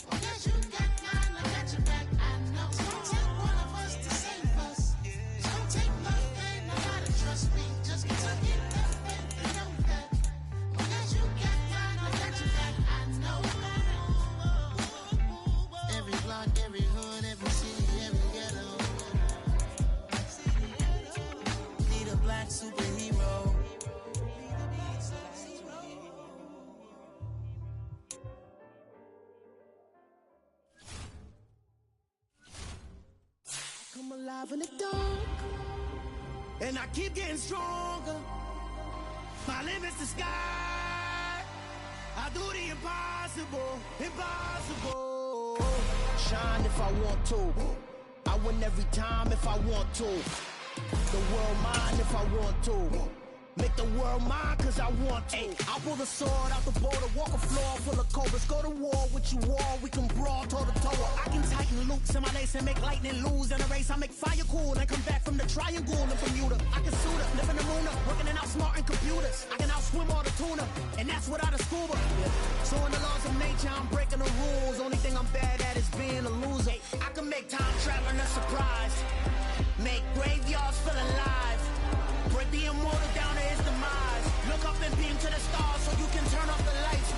Well, guess you got mine, I got your back. I know it's gonna take one of us to save us. It's gonna take love and a lot of trust. We just gotta get that faith and know that. Well, guess you got mine, I got your back. I know. Every block, every hood, every city, every ghetto. Need a black superhero. Come alive in the dark, and I keep getting stronger. My limit's the sky. I do the impossible, impossible. Shine if I want to. I win every time if I want to. The world mine if I want to. Make the world mine cause I want to. Ay, I'll pull the sword out the border, walk a floor full of cobras. Go to war with you all, we can brawl toe to toe. I can tighten loops in my lace and make lightning lose in a race. I make fire cool and come back from the triangle in Bermuda. I can suit up, live in the moon up, working and outsmarting computers. I can outswim all the tuna, and that's without a scuba. Yeah. So in the laws of nature, I'm breaking the rules. Only thing I'm bad at is being a loser. I can make time traveling a surprise. Make graveyards feel alive. Break the immortal down to his demise. Look up and beam to the stars so you can turn off the lights.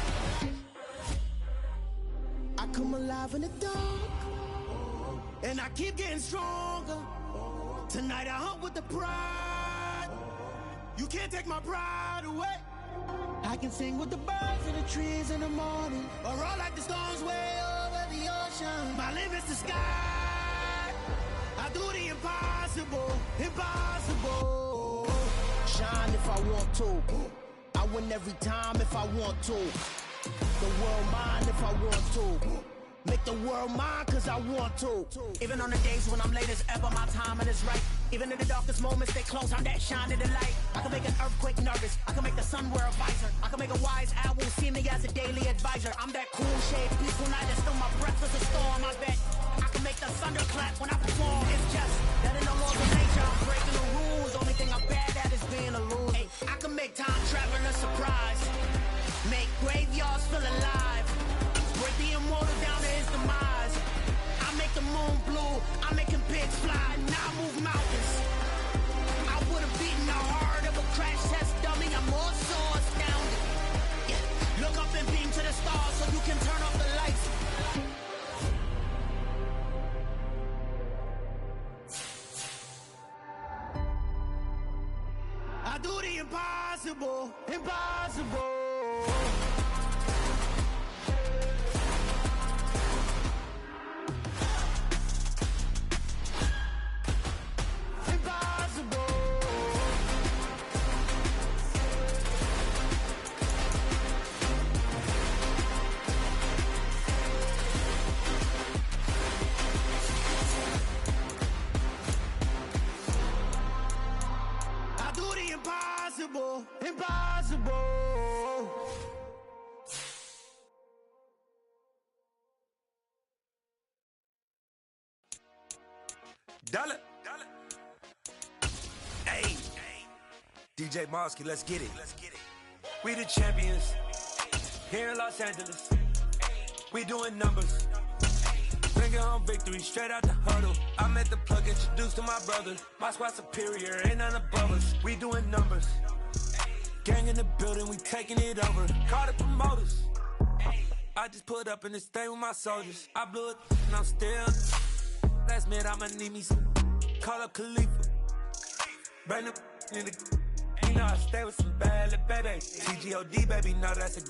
I come alive in the dark, and I keep getting stronger. Tonight I hunt with the pride. You can't take my pride away. I can sing with the birds and the trees in the morning, or roll like the storms way over the ocean. My limit's the sky. I do the impossible, impossible. Shine if I want to. I win every time if I want to. The world mine if I want to. Make the world mine cause I want to. Even on the days when I'm late as ever, my timing is right. Even in the darkest moments, stay close, I'm that shine in the light. I can make an earthquake nervous, I can make the sun wear a visor. I can make a wise owl see me as a daily advisor. I'm that cool shade, peaceful night that still my breath is a storm, I bet. I can make the thunder clap when I perform. It's just that in the laws of nature, I'm breaking the rules. Only thing I'm bad at is being a loser. Hey, I can make time traveling a surprise. Make graveyards feel alive. Break the immortal down to his demise. I make the moon blue, I'm making pigs fly. Now I move mountains. I would've beaten the heart of a crash test dummy. I'm more so astounded. Yeah. Look up and beam to the stars so you can turn off the lights. I do the impossible, impossible. Impossible, impossible. Dollar. Hey. DJ Mosky, let's get it. We the champions here in Los Angeles. We doing numbers. Bringing home victory straight out the huddle. I met the plug, introduced to my brother. My squad superior, ain't none above us. We doing numbers. Gang in the building, we taking it over. Call the promoters. I just put up in this thing with my soldiers. I blew it and I'm still. Last minute I'ma need me some. Call up Khalifa. Bring the in the. You know I stay with some bad little baby. TGOD baby, know that's a